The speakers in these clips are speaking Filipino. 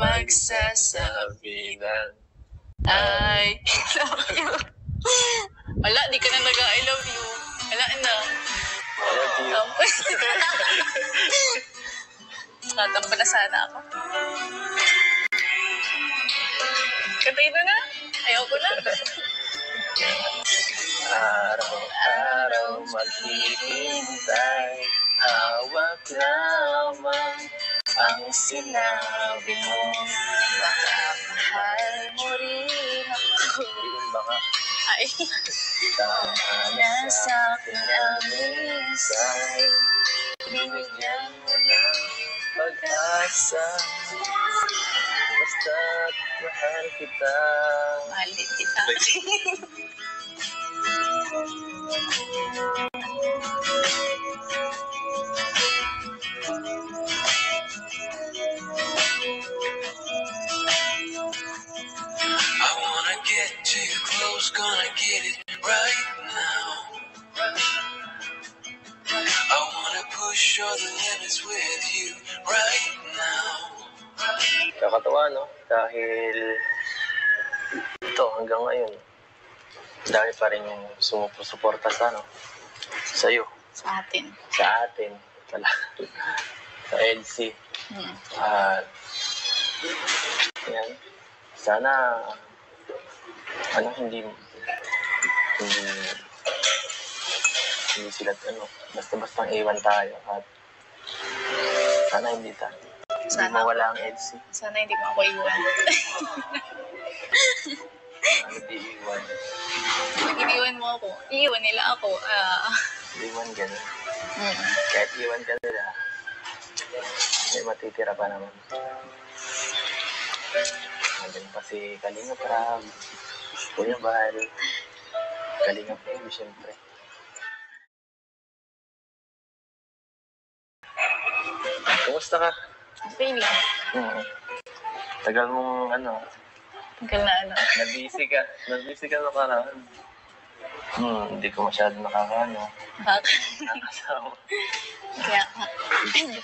magsasabi ng I love you. Wala, di ka na nag-I love you. Wala na. I love you. Tatampo na sana ako. Katay na na. Ayoko na. Araw-araw maghihintay, hawak lamang ang sinabi mo. Baka mahal mo rin ako. Baka Ay. tama Na sa akin ang isa'y binigyan mo ng pag-asa. Basta't mahal kita. Mahal din kita. I wanna get too close, gonna get it right now. I wanna push all the limits with you right now. Kakatawa, no? Dahil ito hanggang ngayon, dahil pa rin yung sumusuporta sa, no? Sa'yo. Sa atin. Sa atin. Sa LC. At yan. Sana hindi sila basta-bastang iwan tayo at sana hindi mawala ang LC. Sana hindi mo ako iwan. Hindi iwan. Pag iniwan mo ako, iiwan nila ako. Iwan ganun. Kahit iwan ka nila, may matitira pa naman. Nandun pa si Kalinga Prab, Kuya Bal, Kalinga Prab, siyempre. Kumusta ka? Okay lang. Tagal mong Tagal na nabisi ka nakaraan. Hindi ko masyado nakakaano. Nakakasama. Kaya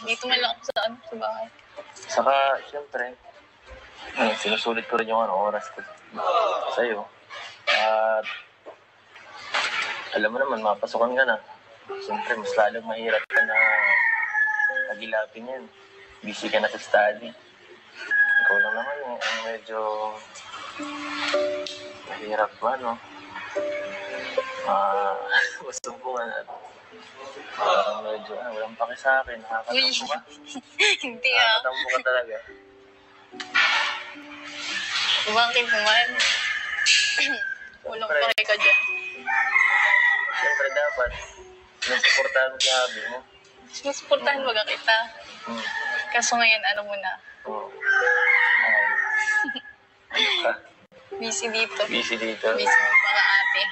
dito man lang ako sa bahay. Saka, siyempre, sinusulit ko rin yung oras ko sa'yo. At alam mo naman, mapasukan ka na. Siyempre, mas lalong mahirap ka na pagilapin yan. Busy ka na sa study. Ikaw lang naman ang medyo mahirap ba, no? Masubukan at medyo walang paki sa akin. Nakakatampo ka. Hindi Nakakatampo ka talaga. Bakit naman? Walang pake ka dyan. Siyempre dapat sinusuportahan mo sabi mo. Sinusuportahan mo ka kita. Kaso ngayon, muna? Ano ka? Busy dito. Busy dito? Busy mo para ate.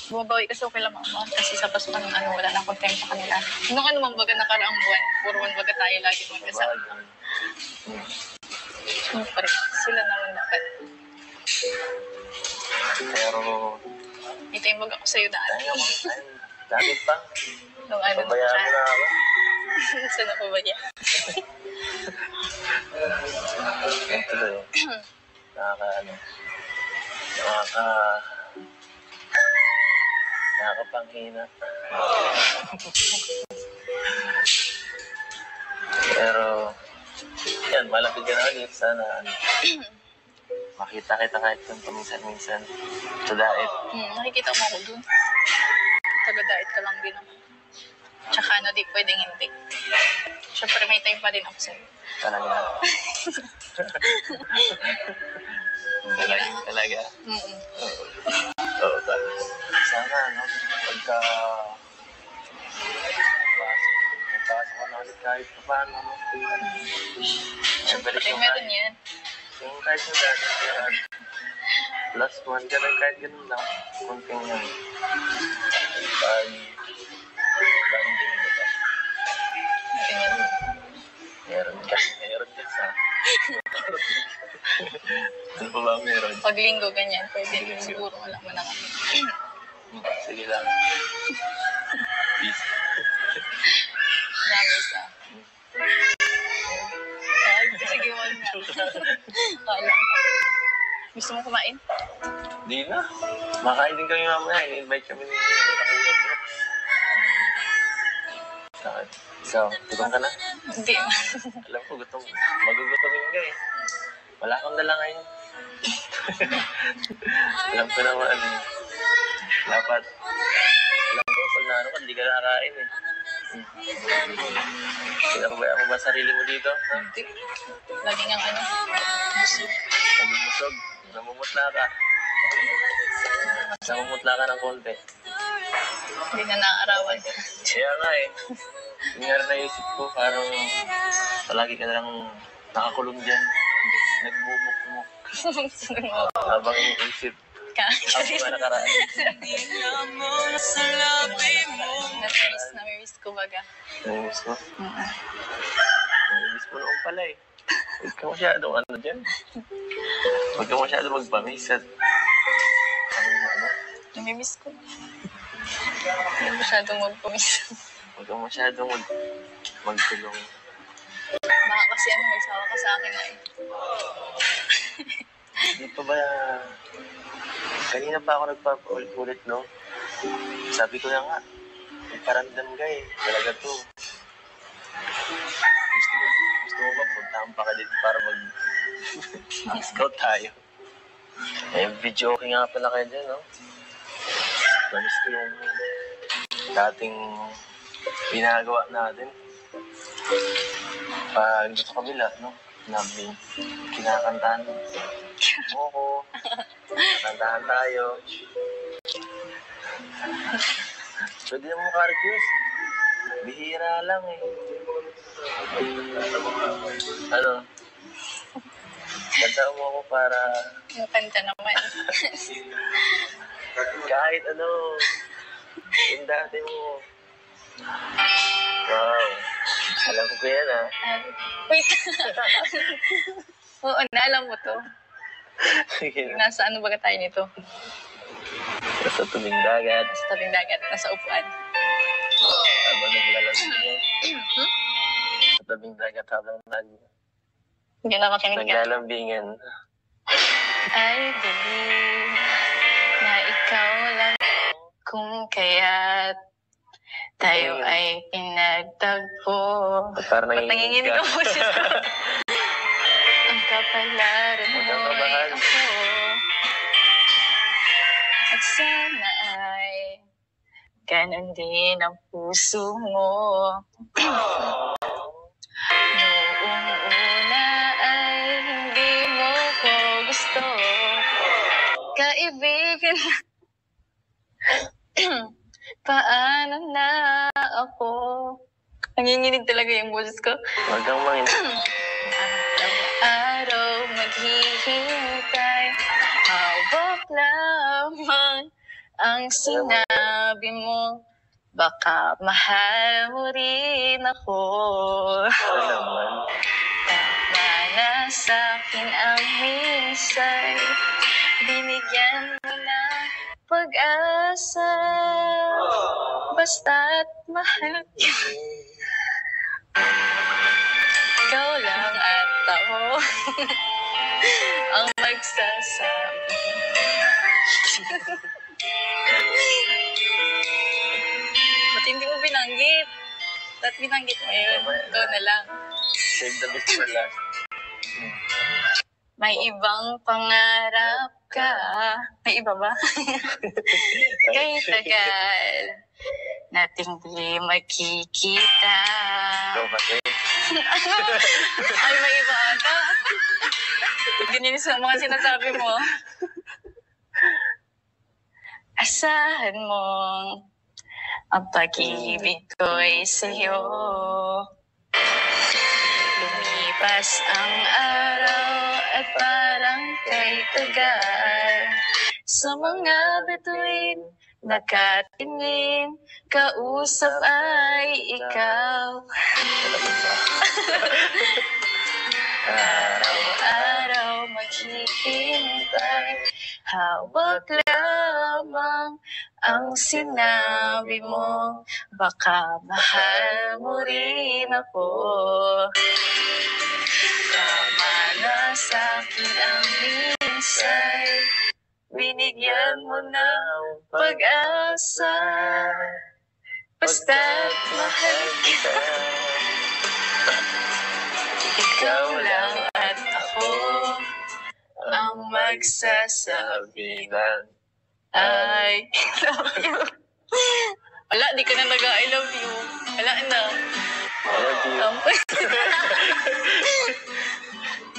Bumabawi kasi okay lang mama. Kasi sa Pasko wala na akong time sa kanila. Nung man baga nakaraang buwan, puro man baga tayo lagi magkasama. Siyempre, sila naman dapat. Pero ito yung baga ko sa'yo dati. dati pa. Nung pabayaan mo na ako. Saan ako ba yan? Yan tuloy. Nakakapanghina. Pero, yan, malapit ka na ulit. Sana, makita kita kahit kung paminsan-minsan sa diet. Nakikita mo ako dun. Taga-diet ka lang din naman. Tsaka di pwedeng hindi. Siyempre may time pa din ako sa'yo. Talaga. Talaga. Oo, sana, pagka pasok ko na ulit kahit pa paano, Siyempre, meron yan. Yung kahit na dati, plus one, ganun, kahit ganun lang, kunting yan. Banding, diba? Meron ka sa... Ano pa ba meron? Pag linggo, ganyan. Pwede siguro wala mo na kami. Sige lang. Peace. Promise ah. Sige, wag na. Di na. Makain din kami mamaya. I-invite kami ni Kuya Bro. Bakit? So, gutom ka na? Hindi. Alam ko, gutom. Magugutomin ka eh. Wala kang dala ngayon. Alam ko naman. Dapat. Alam ko, pag naano ka, hindi ka nakakain eh. Pinapabayaan mo ba sarili mo dito? Ha? Hindi. Lagi niyang busog. Nagumusog. Namumutla ka. Namumutla ka ng konti. Hindi na naaarawan. Kaya nga eh. Yung nga rin naisip ko, parang palagi ka na lang nakakulong dyan. Nagmumuk-muk. Habang iniisip. Ako ba nakaraan? Namimiss ko baga. Namimiss mo? Namimiss mo noon pala eh. Huwag ka masyadong ano dyan. Huwag ka masyadong magpamiss at Namimiss ko. Hindi masyadong magpamiss. huwag ka masyadong magkulong. Baka kasi magsawa ka sa akin na eh. Hindi pa ba... Kanina pa ako nagpapaulit-ulit, no? Sabi ko na nga, may paramdam ka eh. Talaga to. Gusto mo ba puntahan pa ka dito para mag-scout tayo? Eh, video okay nga pala kayo dyan, no? Namiss ko yung dating pinagawa natin. Pag dito sa kabila, no? Nabi, kinakantahan mo ko. Kantahan tayo. Pwede naman maka-request. Bihira lang eh. Ano? Kanta mo ako para Yung kanta naman. kahit ano. Yung dati mo. Wow. Alam ko yan ah. Wait. Oo, alam mo to. Nasa ano baga tayo nito? Nasa tubing dagat. Nasa tabing dagat, nasa upuan. Habang naglalambingan. Sa tabing dagat habang Hindi na makinig ka. naglalambingan. I believe na ikaw lang kung kaya't tayo ay pinagtagpo. Parang Ba't nanginginig ang boses ko? Ang kapalaran mo ay ako. At sana ay ganun din ang puso mo. Noong una ay hindi mo ko gusto. Kaibigan paano na ako? Nanginginig talaga yung boses ko. Huwag kang manginig. Araw maghihintay, hawak lamang ang sinabi mo. Baka mahal mo rin ako. Ano naman? Tama na sa'kin ang minsay, binigyan mo na pag-asa. Basta't mahal kita. Ikaw lang at ako ang magsasabi. Ba't hindi mo binanggit? Ba't binanggit mo yun? Ikaw na lang. Save the best for last. May ibang pangarap ka. May iba ba? Kay tagal nating di magkikita. Ikaw kasi. Ay, may iba ata. Ganyan sa mga sinasabi mo. Asahan mo ang pag-ibig ko'y sa'yo. Lumipas ang araw at parang kay tagal. Sa mga bituin, nakatingin, kausap ay ikaw. Araw-araw maghihintay, hawak lamang ang sinabi mo. Baka mahal mo rin ako. Tama na sa'kin ang minsay, binigyan mo ng pag-asa. Basta't mahal kita, ikaw lang at ako ang magsasabi ng I love you. Wala, di ka na I love you. Wala na. I love you.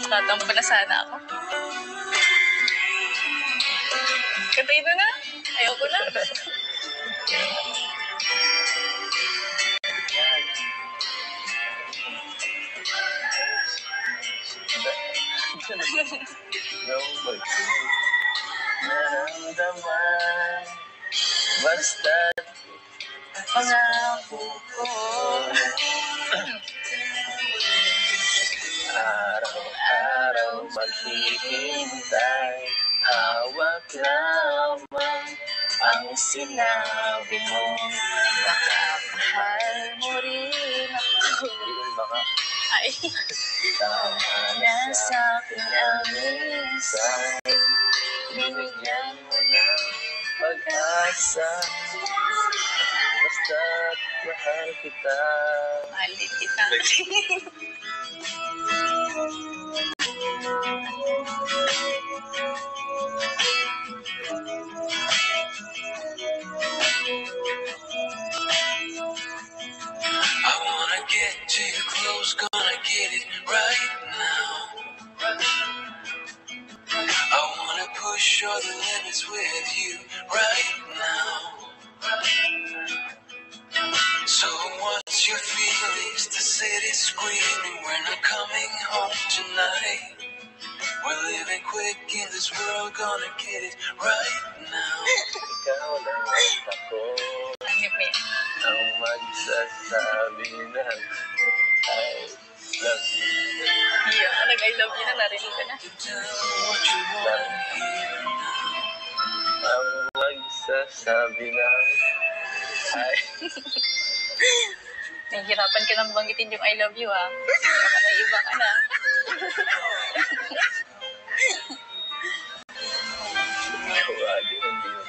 Tatampo na sana ako. Katay na na. Ayoko na. Naramdaman, basta't Pangako ko. araw-araw maghihintay, hawak lamang Ang sinabi mo, baka mahal mo rin ako. Yun baka Ay, tama na sa akin ang minsan. binigyan mo ng pag-asa, basta't mahal kita. Malit kita. I wanna get to you close, gonna get it right now. I wanna push all the limits with you right now. So what's your feelings? The city's screaming, we're not coming home tonight. We're living quick in this world, gonna get it right now. Ikaw lang at ako Hanip mo yan. ang magsasabi ng I love you. Iya, nag-I love you na, narinig ka na. Tell what you wanna hear now. Ang magsasabi ng I Nahihirapan ka nang banggitin yung I love you, ha? Baka may iba ka na. Kawagi, hindi mo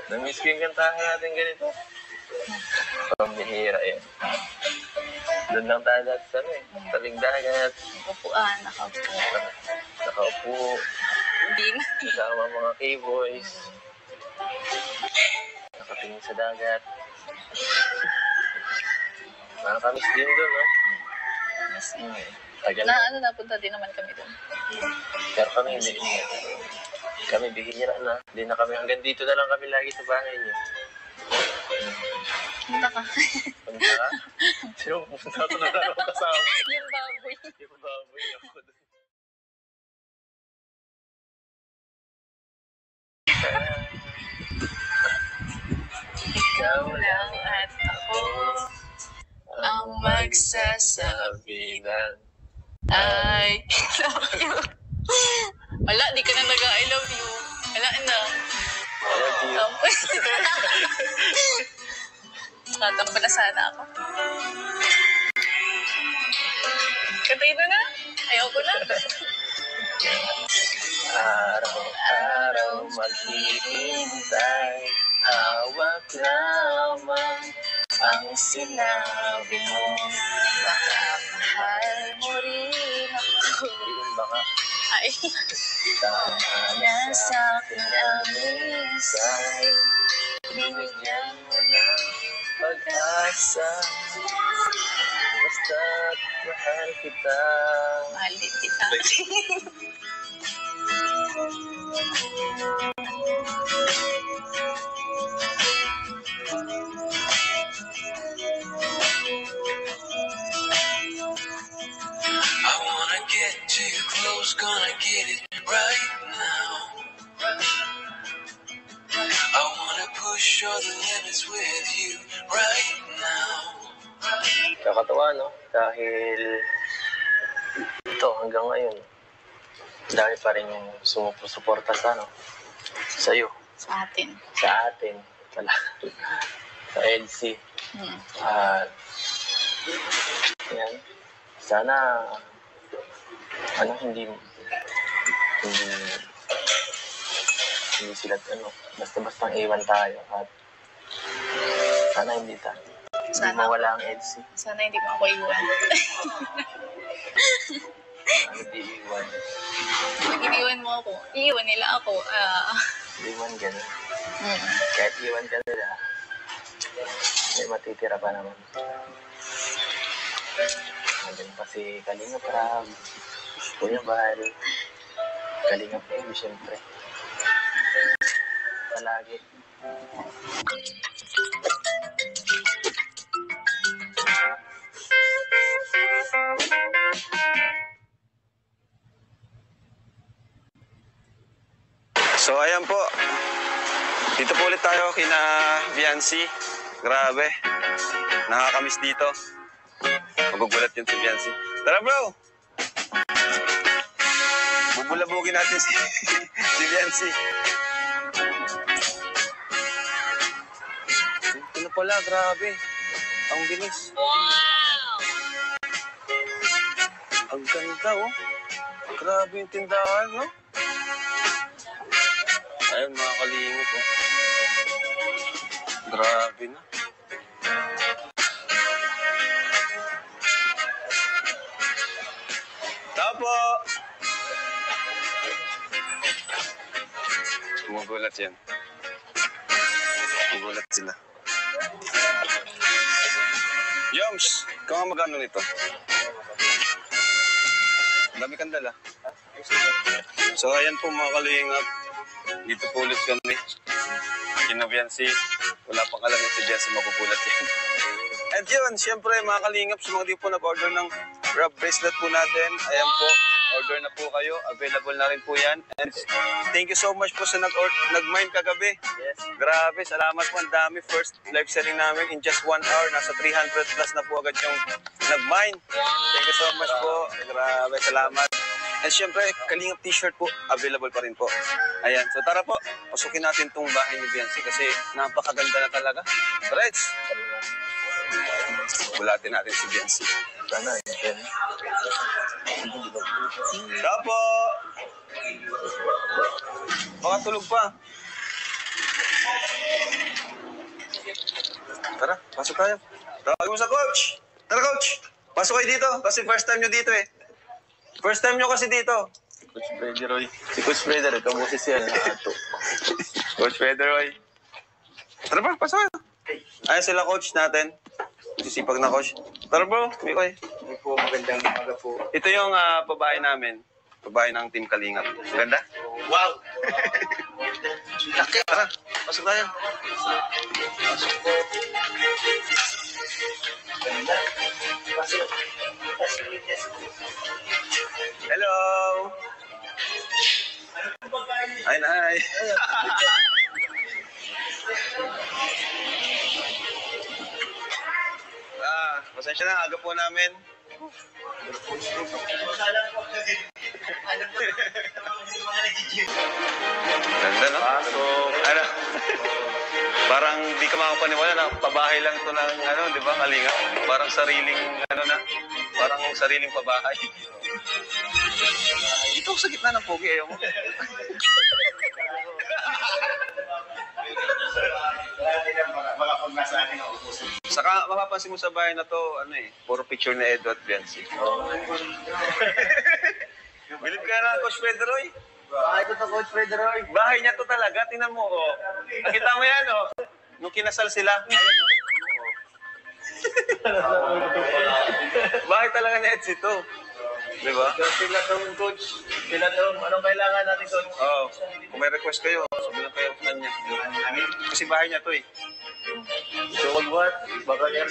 na-miss ko yung kantahan natin ganito. Pambihira yan. Doon lang tayo dati sa tabing dagat. Upuan, nakaupo. Nakaupo, Hindi na. kasama mga K-boys. Nakatingin sa dagat. Nakakamiss din doon, no? Miss mo. Tagal Na ano, napunta din naman kami doon. Pero kami hindi. Kami bihira na. Hindi na kami. Hanggang dito na lang kami lagi sa bahay niyo. Punta ka. Punta ka? Sino punta ko na lang ako kasama? Yung baboy. Yung baboy ako doon. Ikaw lang at ako ang magsasabi ng I love you. Wala, di ka na I love you. Wala na. I love you. Tatampo na sana ako. Katay na na. Ayoko na. Araw-araw maghihintay, hawak lamang Ang sinabi mo, baka mahal mo rin ako. Yun baka Ay, tama na sa akin ang minsan. binigyan mo ng pag-asa, basta't mahal kita. Malit kita. I wanna get to you close, gonna get it right now. I wanna push all the limits with you right now. Kakatawa, no? Dahil ito hanggang ngayon, dahil pa rin yung sumusuporta sa, no? Sa'yo, Sa atin. sa atin, pala, sa EDC. Hmm. At, yan, Sana, hindi sila, basta-basta iwan tayo at sana hindi Sana. mawala ang EDSI. Sana hindi mo ako iwan. Hindi iwan. Pag iniwan mo ako, iiwan nila ako. Iwan ganun. Kahit iwan ka nila, may matitira pa naman. Nandiyan pa si Kalinga Prab, Kuya Bal, Kalinga Prab, siyempre. Palagi. So ayan po. Dito po ulit tayo kina Viancy. Grabe. Nakakamiss dito. Magugulat yun si Viancy. Tara bro! Bubulabugin natin si Viancy. Ito na pala, grabe. Ang bilis. Wow! Ang ganda oh. Grabe yung tindahan, no? Ayun, mga kalingap oh. Grabe na. Tapo! Gumagulat yan. Gumagulat sila. Yoms, ikaw nga magano nito? Dami kang dala. So ayan po mga kalingap. Dito po ulit kami. Kina Viancy. Wala pang alam yung si Viancy, magugulat yan. And yun, syempre mga kalingap, sa mga di po nag-order ng wrap bracelet po natin, ayan po, order na po kayo. Available na rin po yan. And thank you so much po sa nag-mine kagabi. Yes. Grabe, salamat po. Ang dami. First live selling namin in just 1 hour. Nasa 300 plus na po agad yung nag-mine. Thank you so much po. Grabe, salamat. And syempre, Kalingap t-shirt po, available pa rin po. Ayan, so tara po, pasukin natin itong bahay ni Viancy kasi napakaganda na talaga. Right? Bulatin natin si Viancy. Sana, yun. Tapo! Baka tulog pa. Tara, pasok tayo. Tawagin mo sa coach. Tara coach, pasok kayo dito kasi first time nyo dito eh. First time nyo kasi dito. Coach Freddy Roy. Si Coach Freddy, kabusis yan. Coach Freddy Roy. Tara ba, pasok kayo. Ayan sila coach natin. Sisipag na coach. Tara bro, Mikoy. Po, magandang umaga po. Ito yung pabahay namin. Pabahay ng Team Kalingap. Ganda? Wow! Laki. Tara, pasok tayo. Pasok po. Ganda. Pasok. Hello! Ay, nay. Pasensya na, aga po namin. Ganda, no? Ano? Parang di ka makapaniwala na pabahay lang ito ng, di ba, Kalinga? Parang sariling, parang sariling pabahay. Ito sa gitna ng pogi, ayaw mo. Saka mapapansin mo sa bahay na to, puro picture na Edo at Viancy. Bilib ka na, Coach Pedroy. Bahay ko to, Coach Freddy Roy. Bahay niya to talaga, tingnan mo, oh. Nakita mo yan, oh. Nung kinasal sila. Bahay talaga ni Edsi to. Di ba? Sila tong coach. Sila tong, anong kailangan natin, coach? Oo. Kung may request kayo, sabihin kayo sa kanya. Kasi bahay niya to, eh. So, what? Baka yan.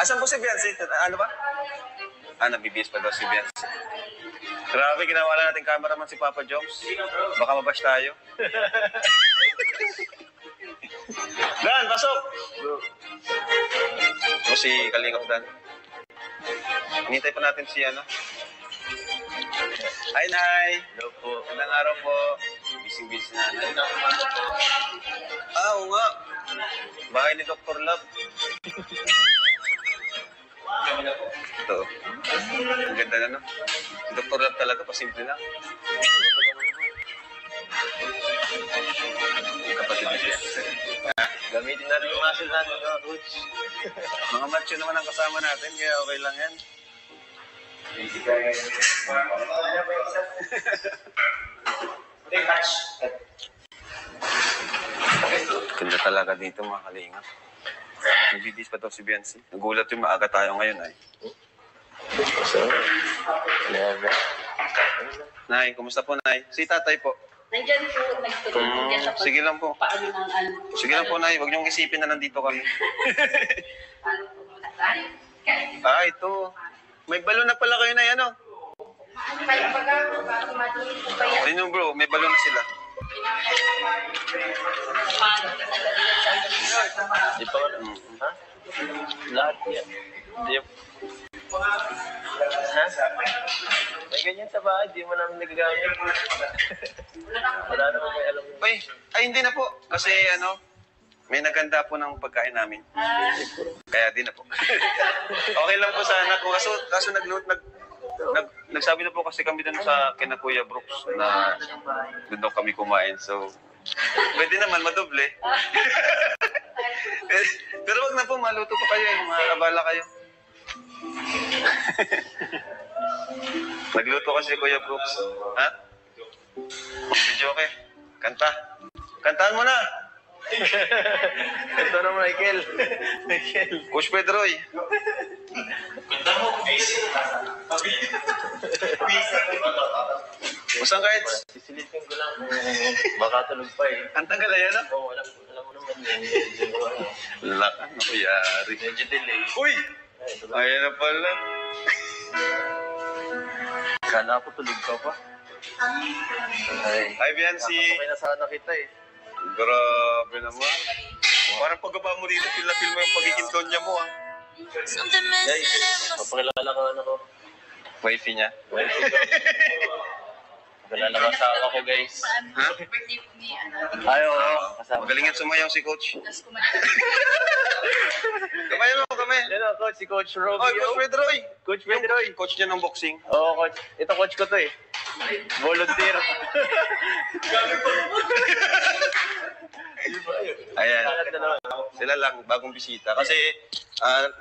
Asan po si Viancy? Ano ba? Nabibis pa daw si Viancy. Grabe, kinawala natin cameraman si Papa Joms. Baka mabash tayo. Dan, pasok! O si Kalingap Dan. Hinintay pa natin si Hi, Nay! Hello po. Magandang araw po. Busy-busy na. Oo nga. Bahay ni Dr. Love. Ito. Ang ganda na, no? Si Dr. Lab talaga, pasimple lang. Yung kapatid ni Biancy. Gamitin natin yung muscle natin, coach. Mga macho naman ang kasama natin, kaya okay lang yan. Ganda talaga dito, mga kalingap. Nagbibis pa to si Biancy. Nagulat yung maaga tayo ngayon ay. So, never. Nay, kumusta po, Nay? Si tatay po. Nandyan po, nagtulong dyan sa Sige lang po. paano ng ano. Sige lang po, Nay. Huwag niyong isipin na nandito kami. Paano po muna tayo. Kahit Ito. May balon na pala kayo, Nay, ano? maano kayo pag-ako, bago matuloy po kayo. Ayun, bro. May balon na sila. Paano pinagalilan sa resort na mga Di pa wala. Ha? Lahat yan. Di. Ha? May ganyan sa bahay, di mo namin nagagamit. Wala naman may alam. Ay, hindi na po. Kasi, may naganda po ng pagkain namin. Kaya di na po. Okay lang po sana. Kaso nagsabi na po kasi kami dun sa kina Kuya Brooks na doon daw kami kumain. So, pwede naman madoble. Pero wag na po, maluto po kayo. Makakabala kayo. Nagluto kasi Kuya Brooks. Ha? Video okay. Kanta. Kantahan mo na. Ito na, Michael. Coach Pedroy. Usang kahit. Sisilipin ko lang. Baka tulog pa eh. Ang tagal na yan, ah. Oo, alam mo naman yun. Laka na ko yari. Medyo delay. Uy! Ayan na pala. Kala ko tulog ka pa. Ay. Hi, Biancy. Okay na sana kita eh. Grabe naman. Parang pagkaba mo dito, feel mo yung pagiging tonya mo, ah. Guys, papakilala ko ko. Wifey niya. Papakilala ko asawa ko, guys. Ha? birthday po ni ano. Ay, oo. Kasama. Magalingan sumayaw si Coach. Tapos kumain. Kamayan mo kami. Yan o, coach. Si Coach Romeo. Oh, Coach Pedroy. Coach Pedroy. Coach niya ng boxing. Oo, coach. Ito, coach ko to eh. Volunteer. Ayan. Bakit na Sila lang, bagong bisita. Kasi,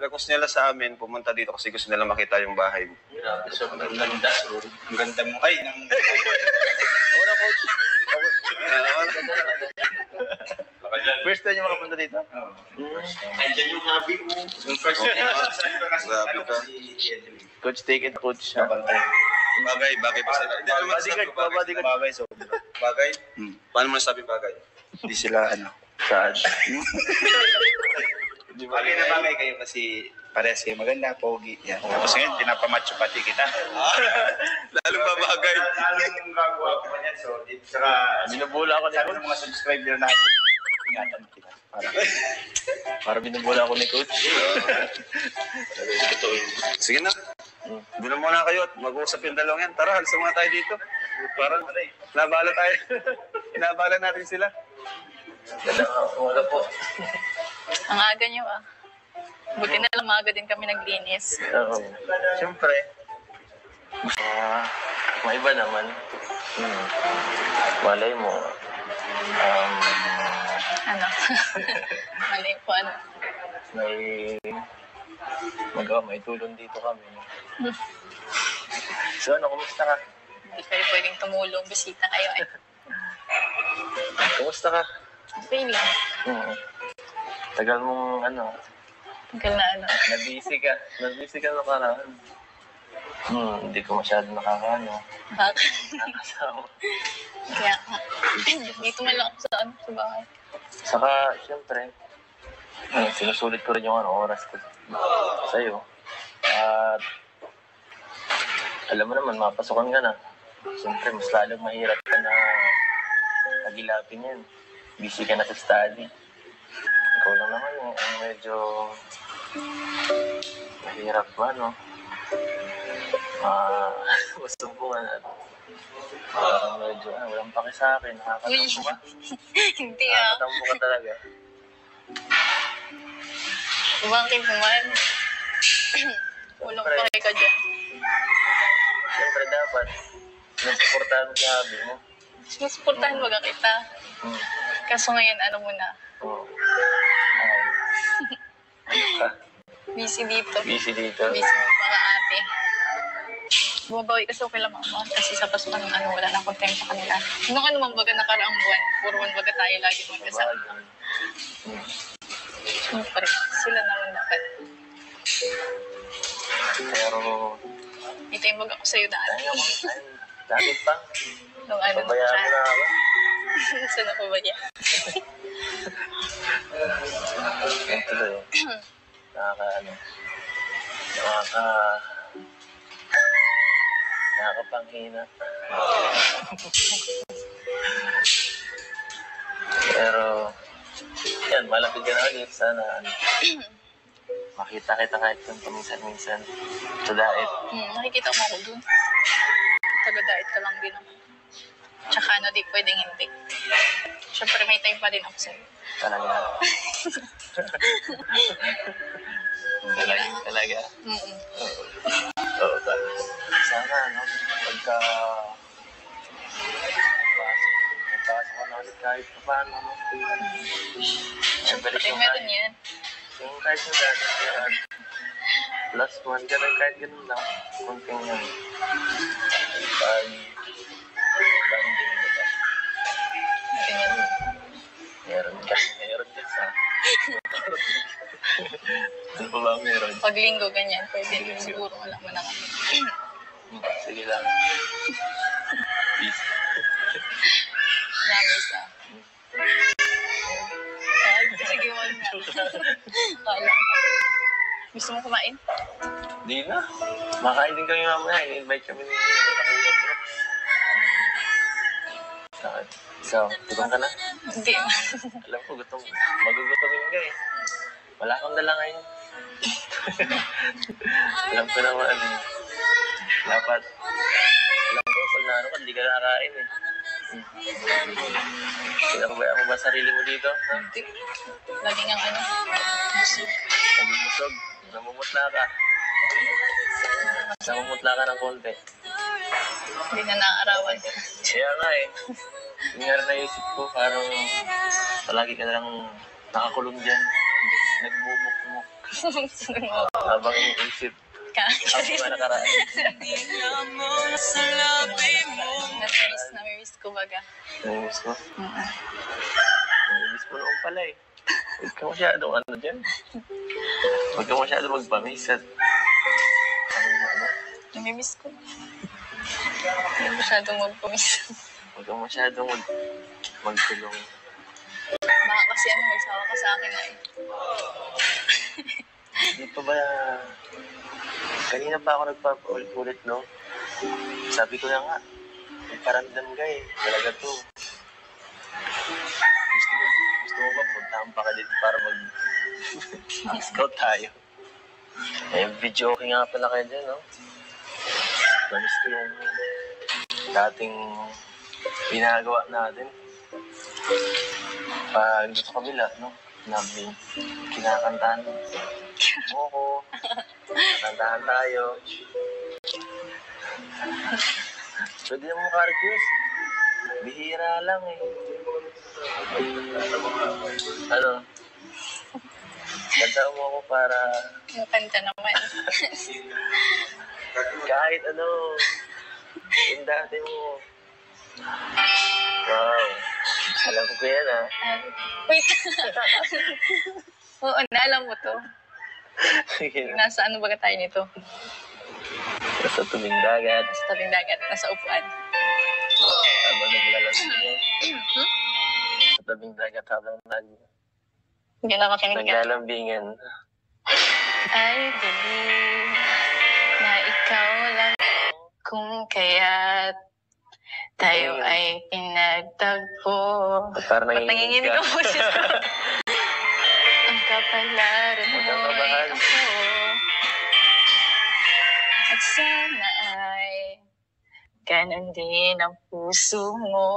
request nila sa amin, pumunta dito kasi gusto nila makita yung bahay. Grabe, so ang ganda. Ang ganda mo. Ay, Ako na, coach. First time yung makapunta dito? Andiyan yung hobby mo. Yung first Grabe ka. Coach, take it, coach. Bagay pa sila. Hindi, ano masasabi ko bagay? Bagay, so. Bagay? Paano mo nasabi bagay? Hindi sila, Saan? bagay na bagay kayo kasi parehas kayo maganda, pogi. Yan. Tapos ngayon, pinapamacho pati kita. Lalong babagay. Lalong gagawa ko niyan. So, saka, Binubula ako ni sabi coach. ng mga subscriber natin, ingatan kita. Para binubula ako ni coach. Sige na. Doon na muna kayo at mag-uusap yung dalawang yan. Tara, halis muna tayo dito. Parang nabala tayo. Nabala natin sila. Wala po. Ang aga niyo ah. Buti na lang maaga din kami naglinis. Oo. Siyempre. Maiba naman. Malay mo. Ano? Mali po ano. May tulong dito kami. So ano, kumusta ka? Hindi kayo pwedeng tumulong. Bisita kayo eh. Kumusta ka? Okay lang. Tagal mong Tagal na ano. nabisi ka. Nabisi ka nakaraan. Hindi ko masyado nakakaano. Nakakasawa. Kaya dito man lang ako sa bahay. Saka, siyempre, sinusulit ko rin yung oras ko sa'yo. At alam mo naman, mapasukan ka na. Siyempre, mas lalong mahirap ka na pagilapin yan. Busy ka na sa study. Ikaw lang naman ang medyo mahirap ba, no? Masumbungan at medyo walang paki sa akin. Nakakatampo ka. Hindi ah. Nakakatampo ka talaga. Bakit naman? Walang Siyempre. pake ka dyan. Siyempre dapat. Nasuportahan mo si hubby mo. Sinusuportahan mo ka kita. Hmm. Kaso ngayon, ano mo na, Oo. Ano ka? busy dito. Busy dito. Busy mo mga ate. Bumabawi kasi ako kila mama kasi sa Pasko ng wala na akong time sa kanila. Nung baga nakaraang buwan, puro baga tayo lagi magkasama. Sabagay. Hmm. Siyempre, sila naman dapat. Pero, Itay mag ako sa'yo dati. dati pa. Nung Pabayaan mo na ako. Saan ako ba yan? Yan tuloy. Nakakapanghina. Pero, yan, malapit ka na ulit. Sana, makita kita kahit kung paminsan-minsan. Sa dait. Nakikita mo ako dun. Taga-diet ka lang din ako. Tsaka di pwedeng hindi. Siyempre may time pa din ako sa'yo. Talaga. Talaga. Oo, sana, no? Pagka... Napasok ko na ulit kahit pa paano, no? Siyempre meron yan. Yung kahit na dati, plus one, ganun, kahit ganun lang. Kunting yan. Banding, diba? Ganyan. Meron ka sa... Ano pa ba meron? Pag linggo ganyan, pwede siguro wala mo na kami. Sige lang. Peace. Namis na. Sige, wala na. Kala. Gusto mo kumain? Di na. Makain din kami mamaya. I-invite kami ni Kuya Bro. Bakit? Ikaw, gutom ka na? Hindi. Alam ko, gutom. Magugutomin ka eh. Wala kang dala ngayon. Alam ko naman. Dapat. Alam ko, pag naano ka, hindi ka nakakain eh. Pinapabayaan mo ba sarili mo dito? Ha? Hindi. Lagi nga busog. Naging busog. Namumutla ka. Namumutla ka ng konti. Hindi na naaarawan. Kaya nga eh. Yung nga rin naisip ko, parang palagi ka na lang nakakulong dyan. Nagmumuk-muk. Habang iisip. Ako ba nakaraan? Namimiss ko baga. Namimiss mo? Namimiss mo noon pala eh. Huwag ka masyadong ano dyan. Huwag ka masyadong magpamiss at Namimiss ko. Hindi masyadong magpamiss. huwag ka masyadong magkulong. Baka kasi magsawa ka sa akin na eh. Hindi pa ba... Kanina pa ako nagpapaulit-ulit, no? Sabi ko na nga, iparamdam ka eh. Talaga to. Gusto mo ba puntahan pa ka dito para mag-scout tayo? Eh, video okay nga pala kayo dyan, no? Namiss ko yung dating ginagawa natin. Pag sa kabila, no? Nabi, kinakantahan mo ko. Kantahan tayo. Pwede naman maka-request. Bihira lang eh. Ano? Kanta mo ako para... Yung kanta naman. Kahit ano. Yung dati mo. Wow. Alam ko yan ah. Wait. Oo, naalam mo to. Sige na. Nasa ano baga tayo nito? Nasa tubing dagat. Nasa tabing dagat, nasa upuan. Habang naglalasing. Sa tabing dagat habang Hindi na makinig ka. naglalambingan. I believe na ikaw lang kung kaya't tayo ay pinagtagpo. Parang Ba't nanginginig ka. ang boses ko? Ang kapalaran mo ay ako. At sana ay ganun din ang puso mo.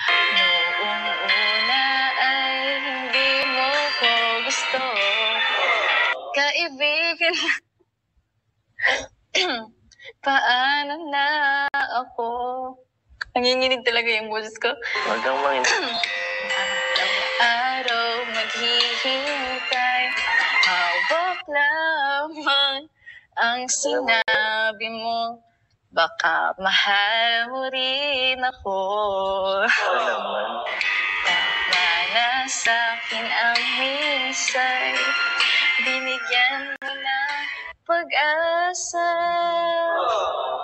Noong una ay hindi mo ko gusto. Kaibig paano na ako? Nanginginig talaga yung boses ko. Huwag kang manginig. Araw-araw maghihintay, hawak lamang ang sinabi mo. Baka mahal mo rin ako. Ano naman? Tama na sa'kin ang misay, binigyan mo na pag-asa.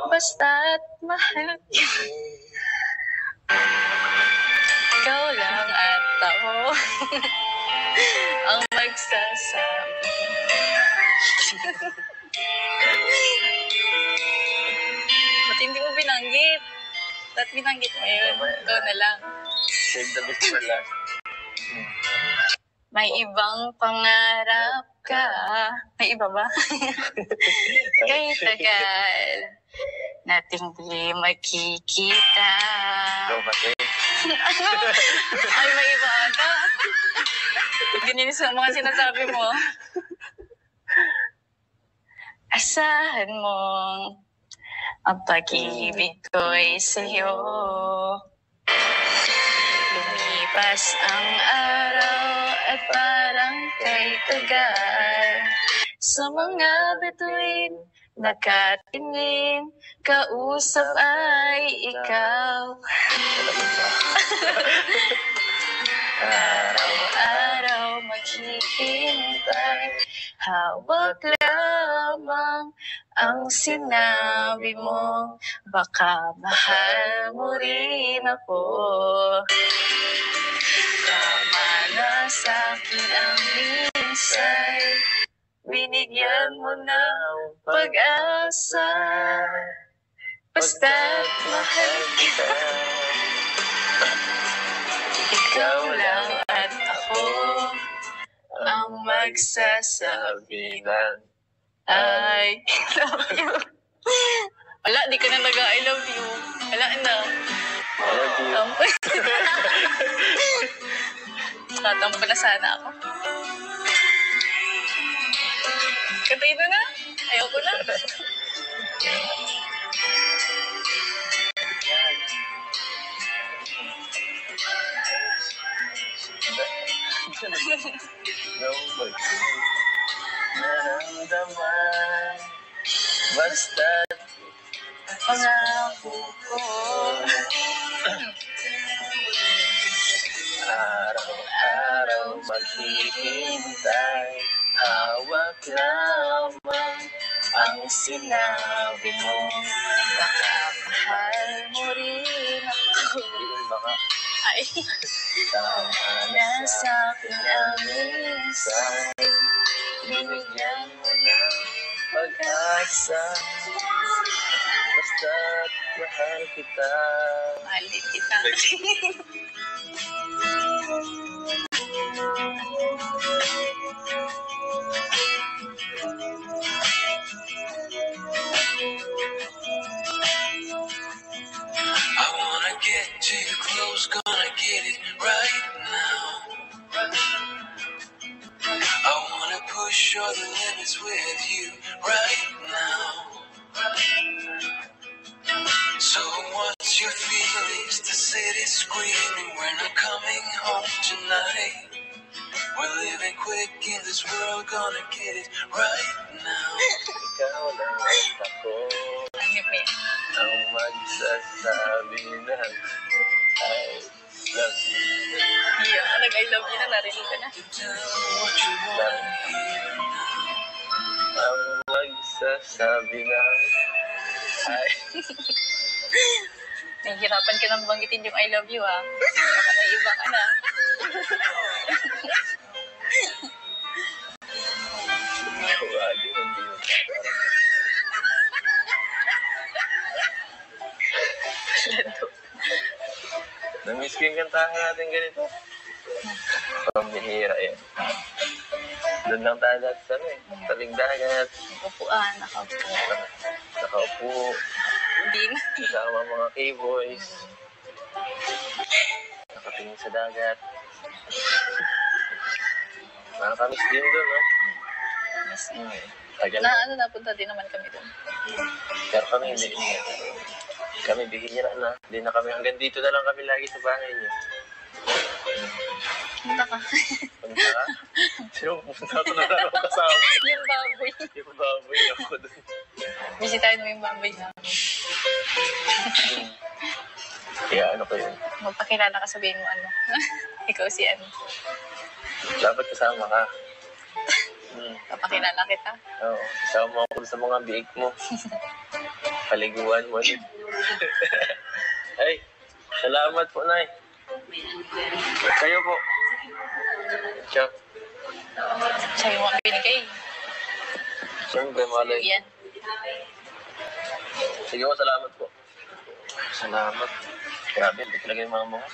Basta't mahal kita. Ikaw lang at ako ang magsasabi. Ba't hindi mo binanggit? Ba't binanggit mo yun? Ikaw na lang. Save the best for last. May ibang pangarap ka. May iba ba? Kay tagal nating di magkikita. Ikaw kasi. Ay, may iba ata. Ganyan sa mga sinasabi mo. Asahan mo ang pag-ibig ko'y sa'yo. Lumipas ang araw at parang kay tagal. Sa mga bituin, nakatingin, kausap ay ikaw. Araw-araw maghihintay, hawak lamang ang sinabi mo. Baka mahal mo rin ako. Tama na sa'kin ang minsay, binigyan mo ng pag-asa. Basta't mahal kita. Ikaw lang at ako ang magsasabi ng I love you. Wala, di ka na nag-I love you. Wala na. I love you. Tatampo na sana ako. Kantayin mo na. Ayoko na. No, but naramdaman, basta't Pangako ko. araw-araw maghihintay, hawak lamang ang sinabi mo. Baka mahal mo rin ako. Hindi baka Ay, tama na sa'kin ang minsan, binigyan mo ng pag-asa. Basta't mahal kita. mahal din kita. I wanna get to you close, gonna get it right now. I wanna push all the limits with you right now. So what's your feelings? The city's screaming, we're not coming home tonight. We're living quick in this world, gonna get it right now. Ikaw lang at ako Ano ba yan? ang magsasabi ng I love you. Yeah, nag-I love you na, narinig ka na. Tell me what you wanna hear now. Ang magsasabi ng I Nahihirapan ka nang banggitin yung I love you, ha? Baka may iba ka na. Kawagi, hindi mo na-miss ko yung kantahan natin ganito. Pambihira yan. Doon lang tayo dati sa tabing dagat. Upuan, nakaupo. Nakaupo, Hindi na. kasama mga K-boys. Nakatingin sa dagat. Nakakamiss din doon, no? Miss mo. Tagal. Na ano, napunta din naman kami doon. Pero kami hindi. Kami bihira na. Hindi na kami. Hanggang dito na lang kami lagi sa bahay niyo. Punta ka. Punta ka? Sino pupunta ko na lang kasama? Yung baboy. Yung baboy ako doon. Bisitahin mo yung baboy na. Kaya ano ko yun? Magpakilala ka, sabihin mo ano. Ikaw si ano. Dapat kasama ka. Papakilala kita. Oo. Kasama ako sa mga biig mo. Paliguan mo. Ay, salamat po, Nay. Kayo po. Ciao. Sa'yo mo ang binigay. Siyempre, malay. Yan. Sige po, salamat po. Salamat. Grabe, hindi talaga yung mga mga.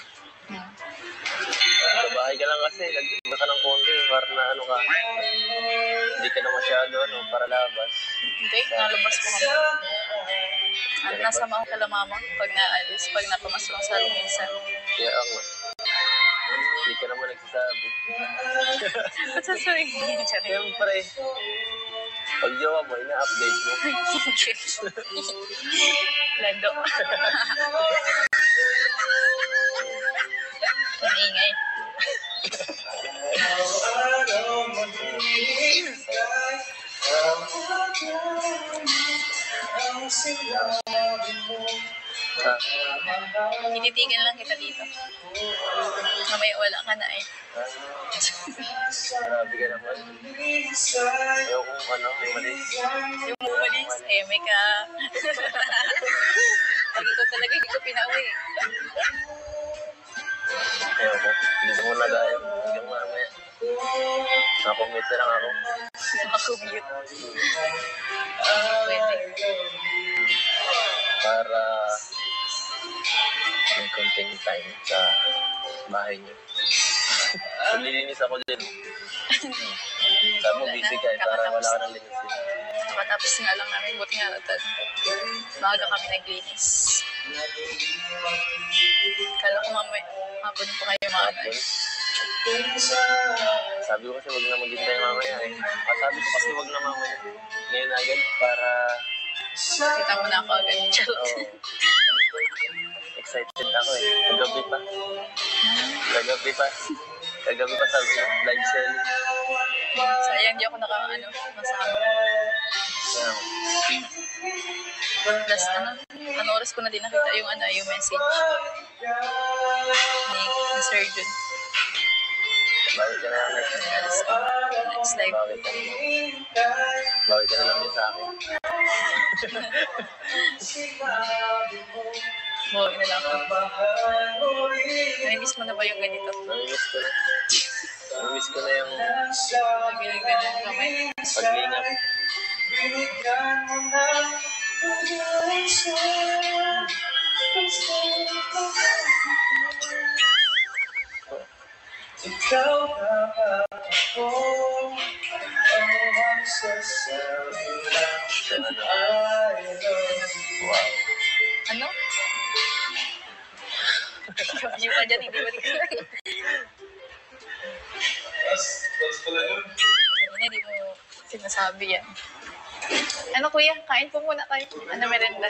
Sa bahay ka lang kasi, nagtiba ka ng konti, para na ano ka. Hindi ka na masyado, para labas. Hindi, nalabas ko kami. At nasama ko kala mama pag naalis, pag napamasok sa minsan. Kaya ako, hindi ka naman nagsasabi. Ba't sasabihin? Siyempre, pag jowa mo, ina-update mo. Lando. Ang ingay. Ha? Tinitigan lang kita dito. Mamaya wala ka na eh. Grabe ka naman. Ayaw kung umalis. Yung umalis, may ka. Pag ikaw talaga, hindi ko pinauwi. Ayaw ko. Dito muna tayo. Hanggang mamaya. Nakomite lang ako. Nakakommute. Pwede. Para may konting time sa bahay niyo. Nililinis ako din. Sabi mo, busy ka para wala ka ng linis din. Nakatapos nga lang namin, buti nga natin. Maaga kami naglinis. Kala ko mamaya, hapon pa kayo maaga. Sabi ko kasi wag na maghintay mamaya eh. Sabi ko kasi wag na mamaya. Ngayon agad para... Kita mo na ako agad. Oo. Excited ako eh. Kagabi pa. Kagabi pa sabi ko, live sell. Sayang, di ako nasama. Plus, ano oras ko na din nakita yung message ni Sir Jun. Bakit ka na lang Next live. Bakit ka na lang din sa akin? Buhay na lang. Nai-miss mo na ba yung ganito? Namimiss ko na. Namimiss ko na yung Ganun kamay. paglingap. Ikaw na ako ang magsasabi lang I love you. Wow. Ano? Yung ka dyan, hindi ba rin ka? Hindi mo sinasabi yan. Ano kuya, kain po muna kayo. Ano merenda?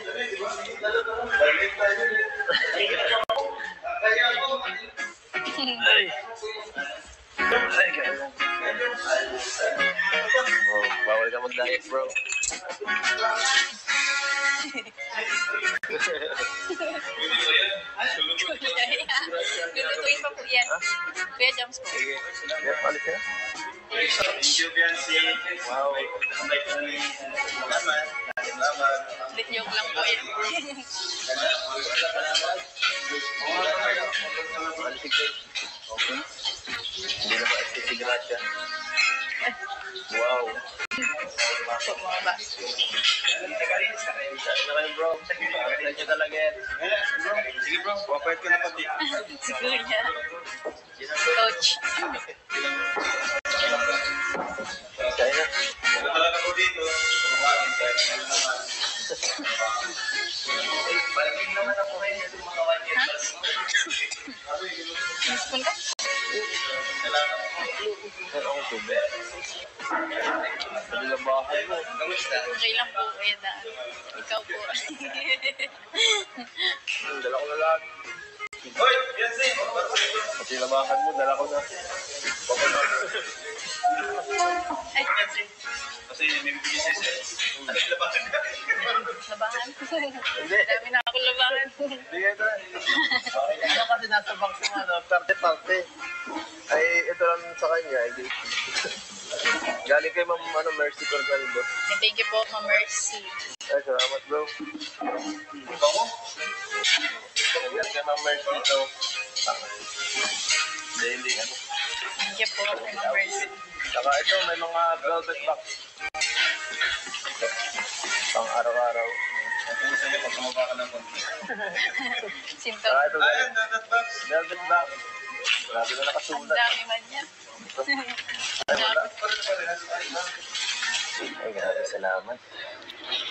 Ay. Ay, gano'n. Oh, bawal ka mag-diet, bro. Lulutuin pa po yan. Kuya Jams po. Sige. Yan, palit ka. Wow. Joke lang po yan. Palit ka. Okay. Hindi na ma-assist Gracia. Wow. Po, mga ba? Sabi na kayo, bro. Palit nyo talaga yan. Sige bro, wapayat ka na pati. Siguro niya. Coach. Kaya na. Talaga ko dito. Spoon ka? Meron akong tubig. Sabi na bahay mo. Okay lang po, Kuya Dan. Ikaw po. Dala ko na lahat. Hoy! Kasi labakan mo, dala ko na. Ay, Kasi may bibigyan sa isa. Labahan ka. labahan. Hindi. Dami na ako labahan. Bigay ko na. Ito kasi nasa box mo, parte-parte. Ay, ito lang sa kanya. Galing kay Ma'am Mercy Corvaldo. Thank you po, Ma'am Mercy. Ay, salamat bro. Iba mo? Galing kay Ma'am Mercy ito. Daily, ano. Thank you po, Ma'am Mercy. Saka ito, may mga velvet box. Pang araw-araw. Kung sa'yo, pag tumaba ka ng konti. Sinto. Saka ito, Ayun, that box. velvet box. Grabe na Ang nakasulat. dami man yan. Ay, wala. Ay, grabe, salamat.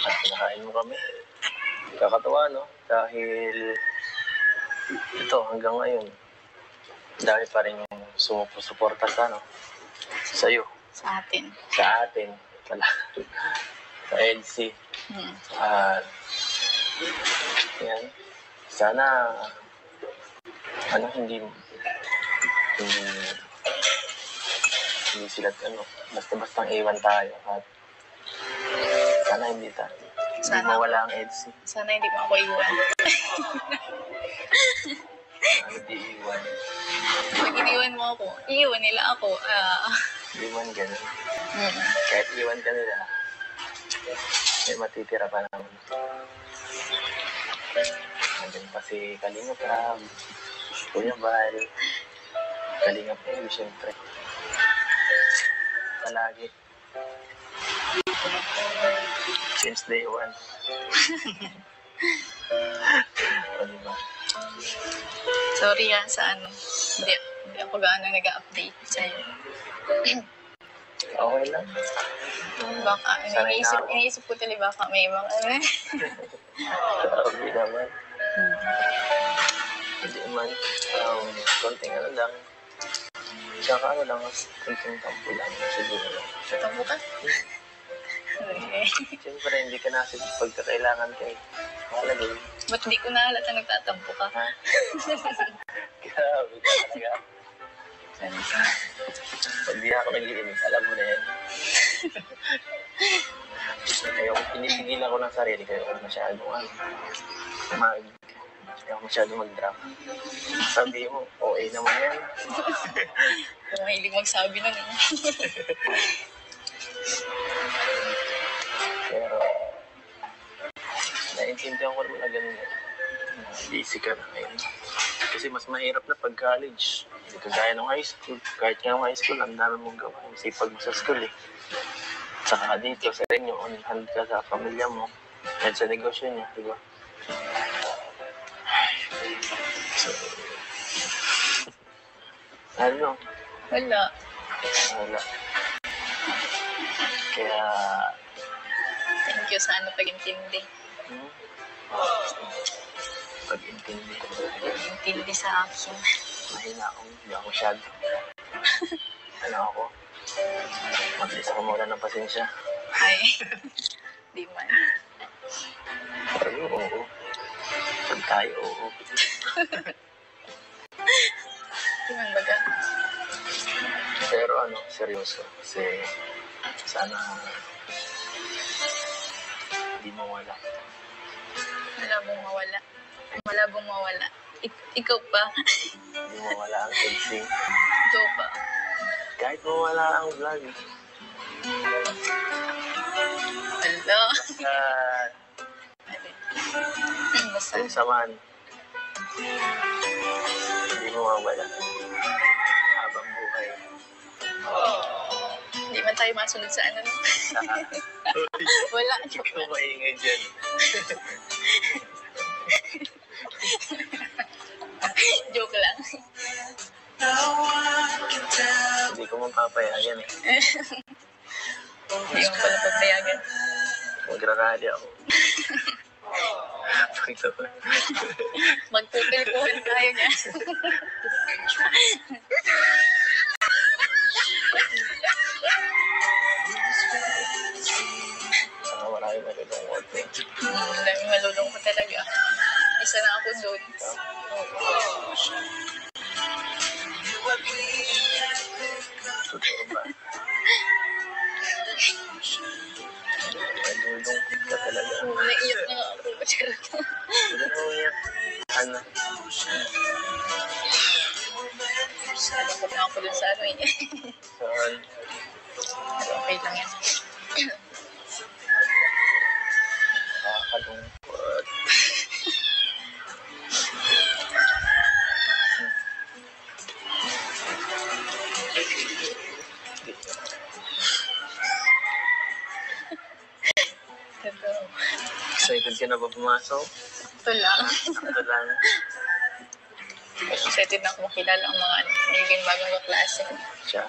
At pinakain mo kami. Kakatuwa, no? Dahil ito, hanggang ngayon, dahil pa rin yung sumusuporta sa, no? Sa'yo, Sa atin. sa atin, sa LC. At, yan. Sana, hindi sila, basta-bastang iwan tayo. At, sana hindi Sana. mawala ang LC. Sana hindi mo ako iwan. Hindi iwan. Pag iniwan mo ako, iiwan nila ako. Iwan ganun. Kahit iwan ka nila, may matitira pa naman. Nandiyan pa si Kalingap Rab, Kuya Val, Kalingap Evi, syempre. Palagi. Since day one. O, diba? Sorry sa hindi ako gaano nag-update sa'yo. Okay lang. Baka, Sanay na ako. iniisip ko tuloy baka may mga Grabe naman. Hindi man. Konting lang. Tsaka lang, konting tampo lang. Siguro. Tampo ka? Siyempre, hindi ka nasa pagkakailangan kayo. Mahalaga yun. Ba't di ko nahalata nagtatampo ka? Ha? Grabe ka talaga. Pag di ako nag-iinig, alam mo na yan. Kaya pinipigilan ko ng sarili, kaya ako masyadong kaya ako masyadong mag-drama. Sabi mo, OA naman yan. Kung mahilig magsabi na naman. Pero, naiintindihan ko naman na ganun yan. Busy ka na ngayon. Kasi mas mahirap na pag college. Hindi ka gaya ng high school. Kahit nga ng high school, ang dami mong gawa. Ang sipag mo sa school eh. Saka dito sa inyo, on hand ka sa pamilya mo. At sa negosyo niya, di ba? So, ano? Wala. Wala. Kaya, Thank you sa pag-intindi. pag-intindi. Pag-intindi sa akin. Mahina ako. Hindi ako masyado. Ano ako? Mag-isa ko muna ng pasensya. Ay, di man. Pero oo. Pag tayo, oo. Di man baga. Pero seryoso. Kasi sana hindi mawala. Malabong mawala. Malabong mawala. Ikaw pa. Hindi mawala ang editing. Ikaw pa. Kahit mawala ang vlog. Hello. Basta Basta. yung samahan. Hindi mawawala. Habang buhay. Hindi man tayo masunod sa ano. Wala. Ikaw maingay dyan. Joke lang. Hindi ko mapapayagan eh. Hindi mo pala papayagan. Magrarally ako. Magpupilpuhan tayo niya. Dami malulungkot talaga. Isa na ako doon. Totoo ba? Malulungkot ka talaga. Naiyak na ako. Charot. Hindi mo umiyak. Ano? Nalungkot na ako dun sa ano eh. Saan? Pero okay lang yan. Nakakalungkot. Pero, Excited ka na ba pumasok? ito lang. Ito lang. Excited na ako makilala ang mga magiging bagong kaklase. Siya.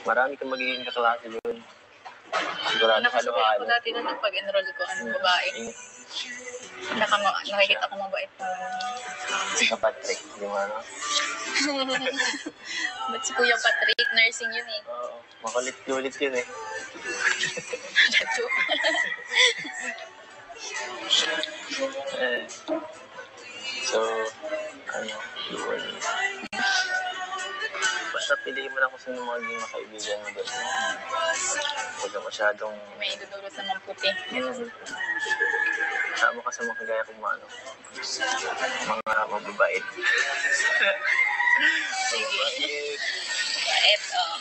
Marami kang magiging kaklase doon. Sigurado Nakasabay ako halo-halo. dati nung pag-enroll ko, babae. Nakikita ko mabait na. Si Patrick, di ba no? Ba't si Kuya Patrick? Nursing yun eh. Oo. Makulit-ulit yun eh. Tattoo. So, ano, yun. Basta piliin mo lang kung sino magiging makaibigan mo doon. Huwag ka masyadong... May idudulot naman puti. Sama ka sa mga kagaya kong mga mababait. Mababait. Bait, oh.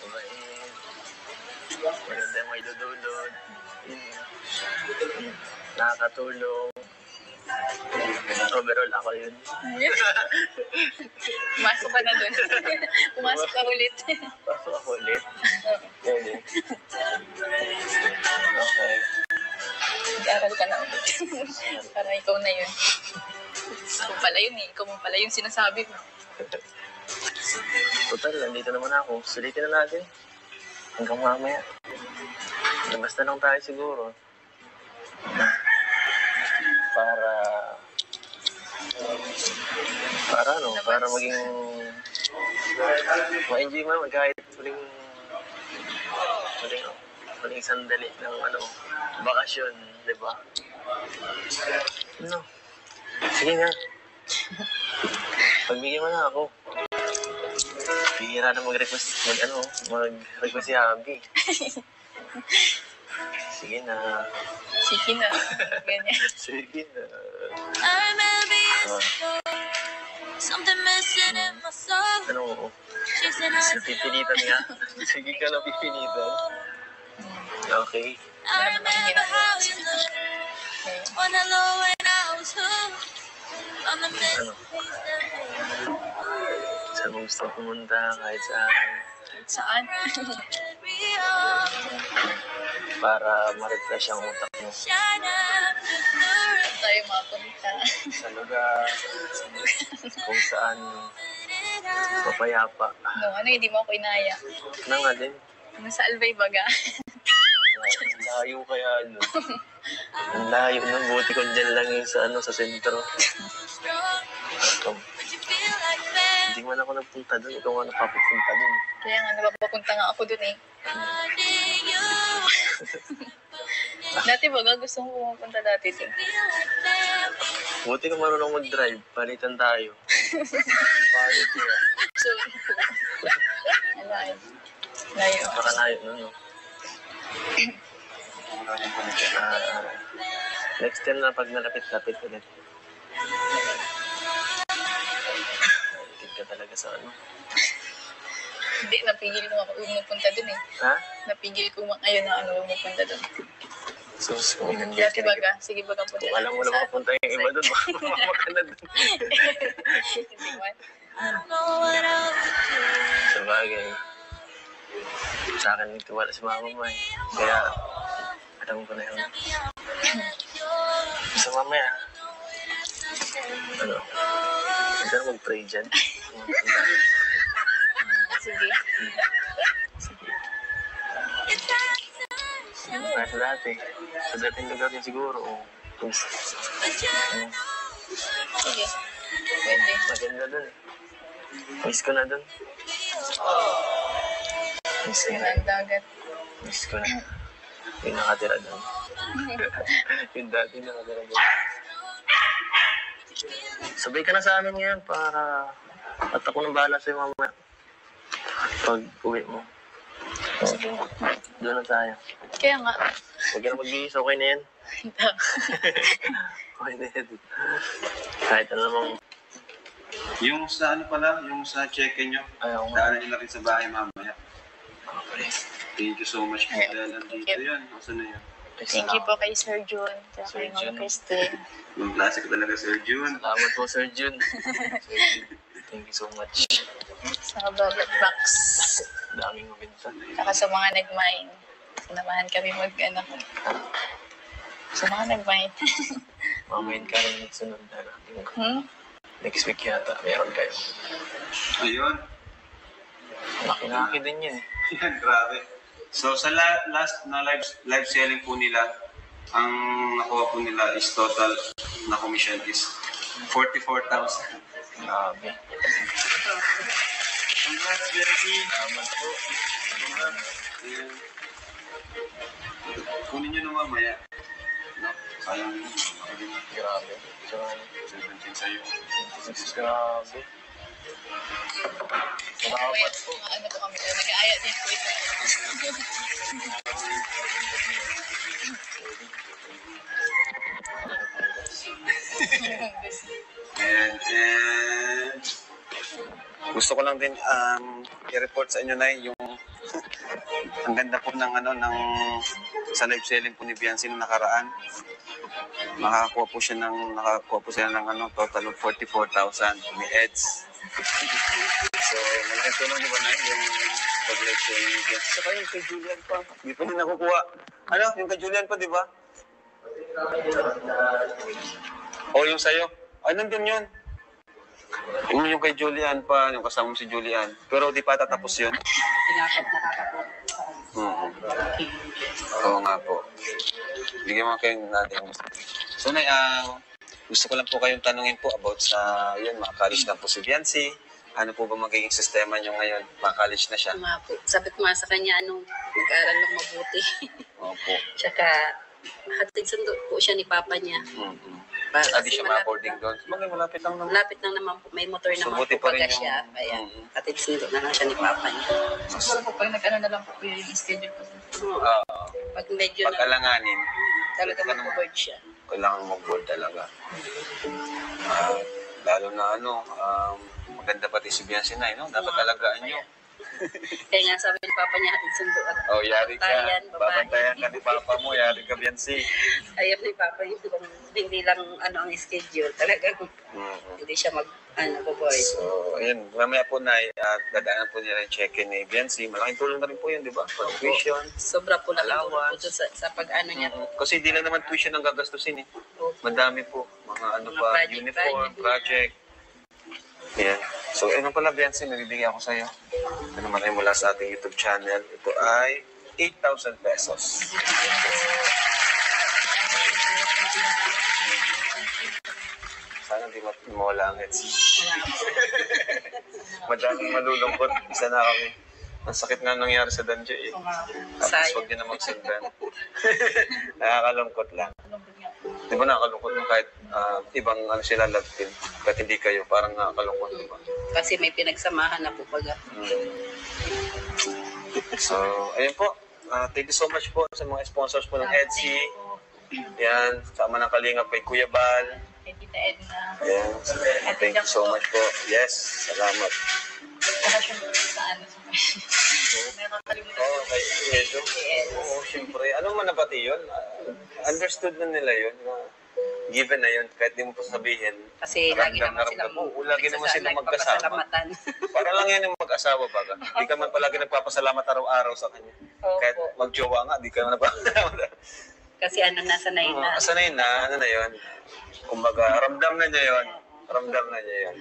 Mababait. Maganda yung may dudulot. Nakakatulong. Overall, ako yun. Pumasok ka na dun. Pumasok ka ulit. Pasok ako ulit. Pwede. Okay. Mag-aral ka na ulit. Para ikaw na yun. Ikaw pala yun eh. Ikaw mo pala yung sinasabi mo. Total, nandito naman ako. Sulitin na natin. Hanggang mamaya. Labas na lang tayo siguro. Para maging ma-enjoy mo naman kahit muling sandali ng bakasyon, di ba? Ano? Sige nga. Pagbigyan mo na ako. Bihira na mag-request si Abby. Sige na. Sige na. Ganyan. Sige na. Something missing in my soul. Ano mo? She said I Napipilitan nga. Sige ka na pipilitan. Okay. remember how you looked on the low when I was hooked on the missing piece that made Saan mo gusto pumunta kahit saan Saan? real. para ma-refresh ang utak mo Shine up the Tayo mapunta. sa lugar kung saan mapayapa. No, hindi mo ako inaya. Na nga din. Sa Albay Baga. Ang layo kaya nun. Ang layo nun. Buti ko dyan lang yung sa sentro. strong. Would you feel like that? Hindi man ako nagpunta dun. Ikaw nga napapunta dun. Kaya nga, napapunta nga ako dun eh. Finding you. Dati baga, gusto mo pumunta dati dun. Feel like that. Buti ka marunong mag-drive. Palitan tayo. Palit ko. So, alayo. Layo. Nakalayo nun, no? Next time na pag nalapit-lapit ulit. Nalapit ka talaga sa Hindi, napigil mo ako umupunta dun eh. Ha? Napigil ko ngayon na umupunta dun. So, kung Dati baga, sige baga punta. kung alam mo na makapunta yung iba doon, makapunta ka na doon. Hindi man. I don't know what I would do. Sa bagay, sa akin nagtiwala si mama mo eh. Kaya, alam ko na yun. Sa mamaya, hindi na mag-pray dyan. Sige. Kaya sa dati, sa dating lugar niya siguro, Sige. Pwede. maganda doon eh. Miss ko na doon. Miss ko Yan na. ang dagat. Miss ko na. Yung nakatira doon. Yung dati na nagaragan. Sabay ka na sa amin ngayon para at ako nang bahala sa'yo mamaya. Pag uwi mo. Sige. Doon na tayo. Kaya nga. Huwag ka na mag-iis, okay na yan. Okay na yan. Kahit ano namang... Yung sa ano pala, yung sa check-in nyo, Ayaw nga. daanan nyo na rin sa bahay mamaya. Okay. Thank you so much po dahil nandito yan. Asa na yan? Thank you po kay Sir Jun. Kaya kay Sir Ma'am Jun. Christine. Yung klase ko talaga, Sir Jun. Salamat po, Sir Jun. Sir Jun, thank you so much. Sa Velvet Box. Daming mabinta. Saka sa mga nag-mine. Sinamahan kami mag-ano. Sa mga nag-mine. Mamayin ka rin sunod na. Next week yata, meron kayo. Ayun. Laki-laki din yan eh. Yan, grabe. So, sa last na live selling po nila, ang nakuha po nila is total na commission is 44,000. Grabe. Congrats, Jericky. Salamat po. Ayan. Kunin nyo na mamaya. No? Sayang yun. Grabe. So, 17 sa'yo. 26 grabe. Salamat po. Ano po kami. Nag-aaya din po ito. And gusto ko lang din i-report sa inyo na yung ang ganda po ng sa live selling po ni Biancy nung nakaraan. Nakakuha po sila ng total of 44,000 ni Eds. So, malaking tulong di ba na yung pag-live selling ni Biancy. Saka yung kay Julian pa. Di pa din nakukuha. Yung kay Julian pa, di ba? O, yung sa'yo. Ay, nandun yun. Yung kay Julian pa, yung kasama mo si Julian. Pero di pa tatapos yun. Oo nga po. Bigyan mo kayo natin. So, gusto ko lang po kayong tanungin po about sa, mga college na po si Biancy. Ano po ba magiging sistema nyo ngayon? Mga-college na siya. Nga po. Sabi ko nga sa kanya, mag-aral lang mabuti. Opo. Tsaka, hatid sundo po siya ni Papa niya. Di siya ma-boarding doon. Bagay, malapit lang naman. Malapit lang naman po. May motor So, naman buti po pa rin baga siya. Kaya, hatid sundo na lang siya ni Papa niya. Siguro po pag nag-ano na lang po yung schedule ko. Pag medyo Pag-alanganin, talaga mag-board siya. kailangan mag-board talaga. Lalo na maganda pati si Biancy na, dapat talagaan nyo. Kaya nga sabi ni Papa niya, hatid sundo at Yari ka. babantayan, babae. Babantayan ka ni Papa mo, yari ka, Biancy. Ayaw ni Papa yung hindi lang ang schedule. Talagang hindi siya mag-board. So, ayun. Mamaya po na, dadaanan po nila yung check-in ni Biancy. Malaking tulong na rin po yun, di ba? For tuition. Sobra po lang Allowance. po sa pag-ano niya. Kasi di lang naman tuition ang gagastusin eh. Madami po. Mga Mga uniform, project. Yan. So, pala, Biancy, nabibigyan ako sa'yo. Ito naman ay mula sa ating YouTube channel. Ito ay 8,000 pesos. Sana di mawala ang heads. Madaming malulungkot. Isa na kami. Ang sakit nga nangyari sa Danjo eh. Tapos huwag din na magsundan. Nakakalungkot lang. Di ba nakakalungkot mo kahit ibang sila love team? Kahit hindi kayo, parang nakakalungkot, di ba? Kasi may pinagsamahan na po baga. So, ayun po. Thank you so much po sa mga sponsors po ng EDSI. Yan, sama ng kalingap kay Kuya Bal. Kay Tita Edna. Ayan, thank you so much po. Yes, salamat. Saka siya sa ano sa meron kalimutan. Kay Edo. Oo, syempre. Alam mo na pati yun? Understood na nila yun. Given na yun, kahit di mo pa sabihin. Kasi lagi naman silang lagi naman silang magkasama. nagpapasalamatan. Para lang yan yung mag-asawa baga. Di ka man palagi nagpapasalamat araw-araw sa kanya. Kahit mag-jowa nga, di ka man nagpapasalamat. Kasi nasanay na. Sanay na, na yun. Kumbaga, ramdam na niya yun. Ramdam na niya yun.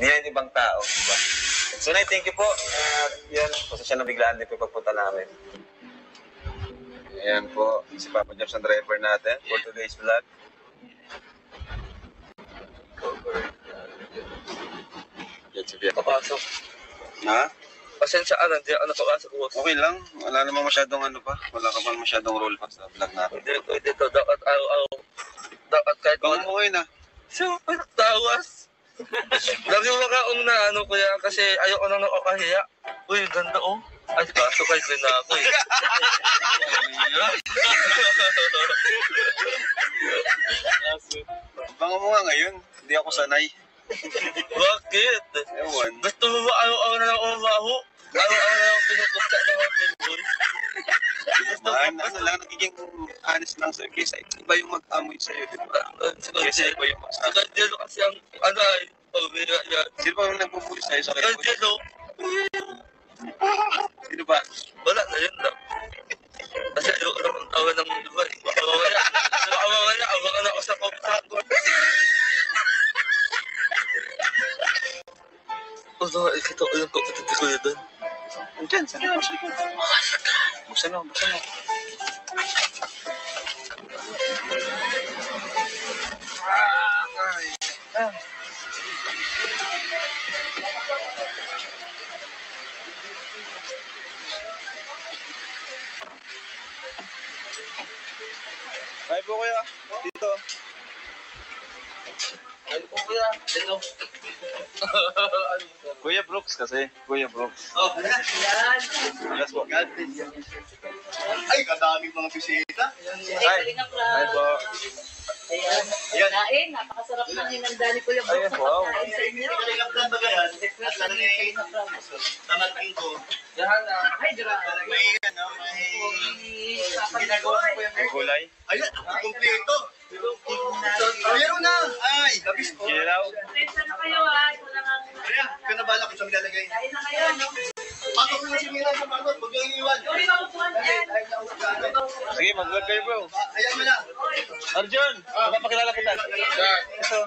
Hindi yan ibang tao, di ba? So, Nay, thank you po. Yan, pasensya na biglaan din po yung pagpunta namin. Ayan po, si Papa Jobs ang driver natin for today's vlog. Yan si Bia. Papasok. Ha? Pasensya ka na, hindi ako nakapasok boss. Okay lang. Wala namang masyadong ano pa. Wala ka pang masyadong role pa sa vlog natin. Dito, dapat araw-araw. Dapat kahit Baka mo na. Siyempre, tawas. Lagi mo makaong na ano kuya kasi ayoko nang nakakahiya. Uy, ganda oh. Ay, kaso kay ko na ako eh. Baka mo nga ngayon. Hindi ako sanay. Bakit? Ewan. Gusto mo ba araw-araw na lang umaho? Araw-araw na lang pinupunta ng mga pinboy? Ano lang, nagiging honest lang sa'yo. Kaysa iba yung mag-amoy sa'yo, di ba? Kaysa iba yung mag-amoy. Saka dito kasi ang ano ay pabira yan. Sino pa yung nagpupuli sa'yo sa Saka kanya? dito, Sino ba? wala na yun lang. Kasi ayoko naman tawa ng iba eh. Baka mamaya, abangan ako sa kopsako. Oh, ikita ko yung kapatid ko yun doon. Diyan, saan ka? Buksan mo. Ay po kuya, dito. Ay po kuya, dito. Kuya Brooks kasi, Kuya Brooks. Oh, Yes po. Ay, kadaming mga bisita. Ay, ay po. Ayan. Kain, napakasarap na ng Dani Kuya Brooks. Ay, wow. Kain sa inyo. Kalingap ba yan? Request At na talaga kayo na promise. tamating ko. yan na. Ay, grabe. May ginagawa ko yung Kulay. Ayan, kumpleto. Meron na. Ay, labis ko. Kinilaw. Prensa na kayo ha. Wala kang... Kaya, kanabala ko siyang nilalagay. Kain na kayo, no? Patok na si Mira sa patot. Huwag yung iiwan. Yung maupuan yan. Sige, mag-vlog kayo bro. Ayan mo na. Arjun, magpapakilala kita. Ito.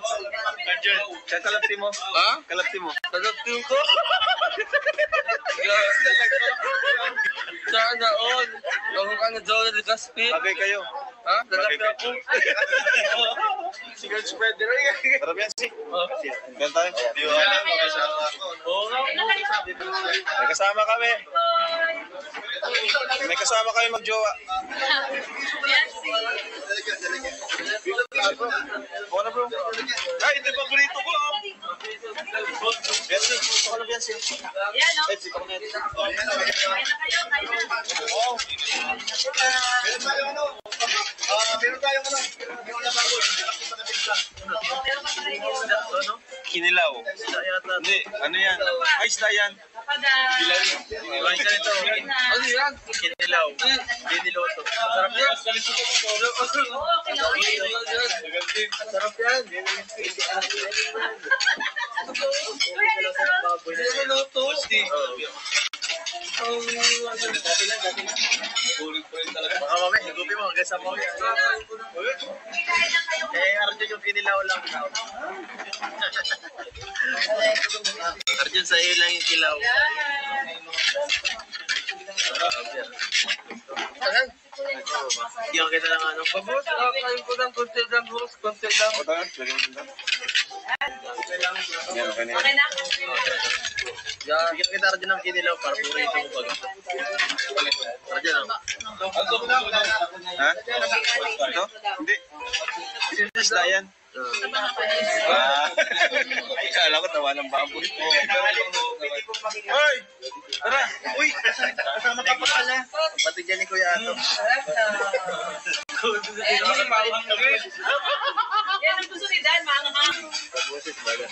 Arjun, siya kalapti mo. Ha? Kalapti mo. Kalaptin ko? Sana all. Ako ka na Joel Gaspi. Bagay kayo. Ha? Lalaki ako. Si Coach Pedro. Sarap yan si. Ganun tayo. Di ba alam, makasama ako. Oo nga. Kain na kayo. May kasama kami. May kasama kami magjowa. Yan si... Oo na bro. Ay, ito yung paborito ko. Biansi, gusto ko na Biansi. Yan, no? Ay, siko ko na ito. Kain na kayo, kain na. Oo. Meron tayong ano? Meron tayong ano? Yung lababo. Meron pa tayo. Kinilaw. Hindi, ano yan? Ay, isda yan. Kapagan. Ay, ganito. Ano yan? Kinilaw. Kiniloto. Sarap yan. Oo, kilawin. Sarap yan. Kuya, dito. Niluto. Baka mamaya, higupin mo hanggang sa mo. Kain na kayo. Arjun yung kinilaw lang. Arjun, sa iyo lang yung kilaw. Ayan. Yung kita lang ano. Babos, kain ko ng konti lang, boss. Konti lang. Yan, okay na yan. Okay na? Yan, bigyan kita Arjun ng kinilaw para purito mo pag. Arjun, oh. Ha? Ito? Hindi. Isda yan. Ay, kala ko tawa ng baboy. Hoy! Tara! Uy! Kasama ka pa pala. Pati dyan ni Kuya Ato. Yan ang gusto ni Dan, mga Pag-busit baga.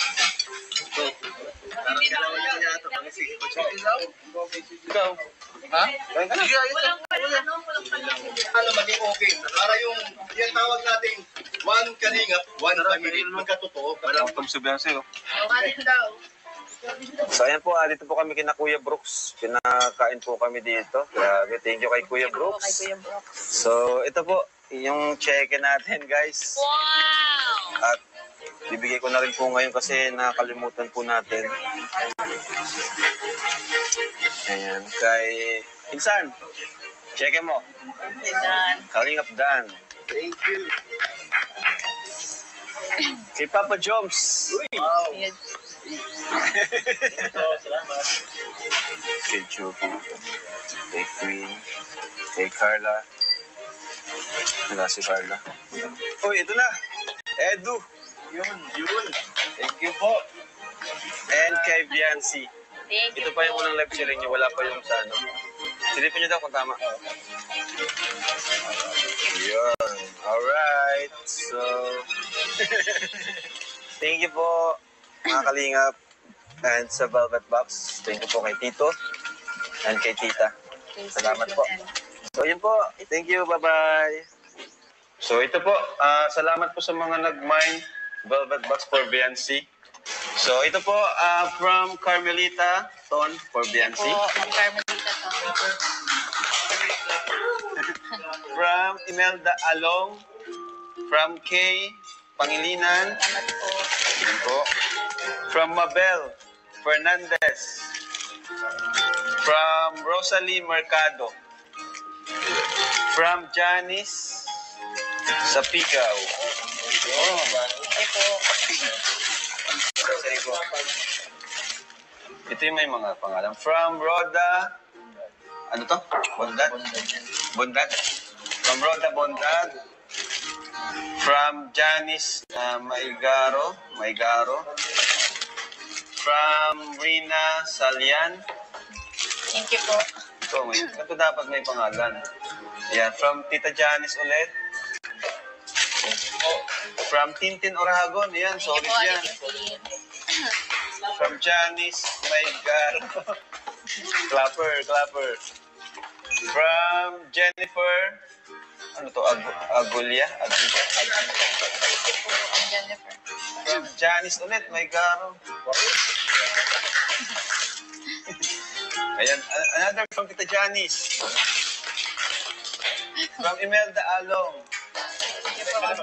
Parang kailangan niya Kuya Ato. Sige, ikaw. Ha? Sige, ayun. walang Ano maging okay. Para yung tawag natin one kalingap, one family. Magkatotoo. Wala akong tumsubihan sa'yo. Kain daw. So ayan po, dito po kami kina Kuya Brooks. Pinakain po kami dito. Grabe, thank you kay Kuya Brooks. So ito po, yung check-in natin guys. Wow! At bibigay ko na rin po ngayon kasi nakalimutan po natin. Ayan, kay Insan. Check-in mo. Dan. Kalingap Dan. Thank you. Kay Papa Joms. Yes. Salamat. Kay Chucky, kay Queen, kay Carla. Wala si Carla. Oh, ito na! Edu! Yun. Thank you po. And kay Biancy. Thank you Ito pa yung unang live sharing niyo, wala pa yung sa ano. Silipin niyo daw kung tama. Yun. Alright. So, thank you po, mga kalingap. And sa Velvet Box, thank you po kay Tito and kay Tita. Salamat po. So, yun po. Thank you. Bye-bye. So, ito po. Salamat po sa mga nag-mine Velvet Box for BNC. So, ito po from Carmelita Ton for BNC. po, Ma'am Carmelita to. From Imelda Along. From Kay Pangilinan. Salamat po. Yun po. From Mabel Fernandez. From Rosalie Mercado. From Janice Sapigaw. Oh. Ay po. Say ko. Ito yung may mga pangalan. From Roda, ano to? Bondad? Bondad. From Roda Bondad. From Janice Maigaro. From Rina Salian. Thank you po. Ito dapat may pangalan. Yan, from Tita Janice ulit. From Tintin Oragon, yan, Thank you solid po, yan. Alipin. From Janice Maigaro. Clapper. From Jennifer, ano to, Agulia? Jennifer. From Janice ulit, Maigaro. Ayan, another from Tita Janice. From Imelda Along. Thank you po, Ma'am.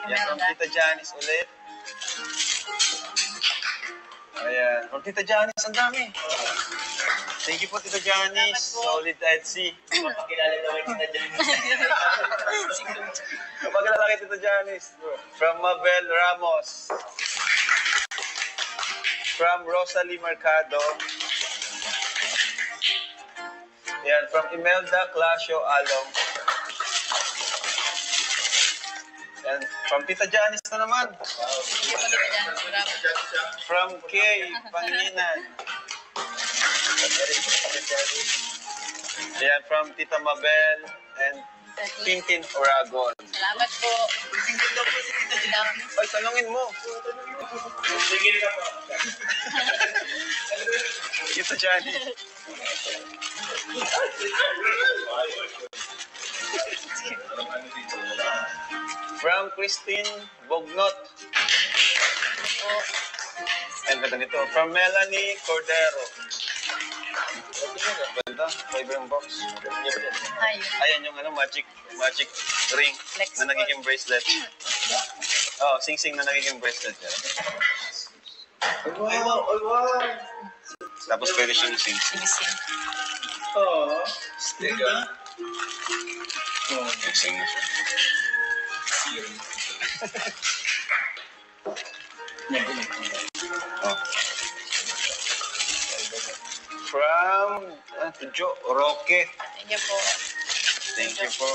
Ayan, from Tita Janice ulit. Ayan, from Tita Janice, ang dami. Thank you po, Tita Janice. Solid Etsy. Pakilala daw kita dyan. Kapagkala kay Tita Janice. From Mabel Ramos. From Rosalie Mercado. Ayan, from Imelda Clasio Along. And from Tita Janice na naman. Thank you po, Tita Janice. Salamat. From Kay Pangilinan. Ayan, from Tita Mabel and Tintin Oragon. Salamat po. Ay, tanungin mo. Sige ka po. Tita Janice. From Christine Bognot. And ganito. From Melanie Cordero. Ganda. Fiber yung box. Ayun. Ayan yung magic ring na nagiging bracelet. Oh, sing-sing na nagiging bracelet. Ay, wow. Tapos pwede siyang sing-sing. Sinising. Oo. Teka. Sing na siya. Oh. From Jo Roque. Thank you po. Thank you po.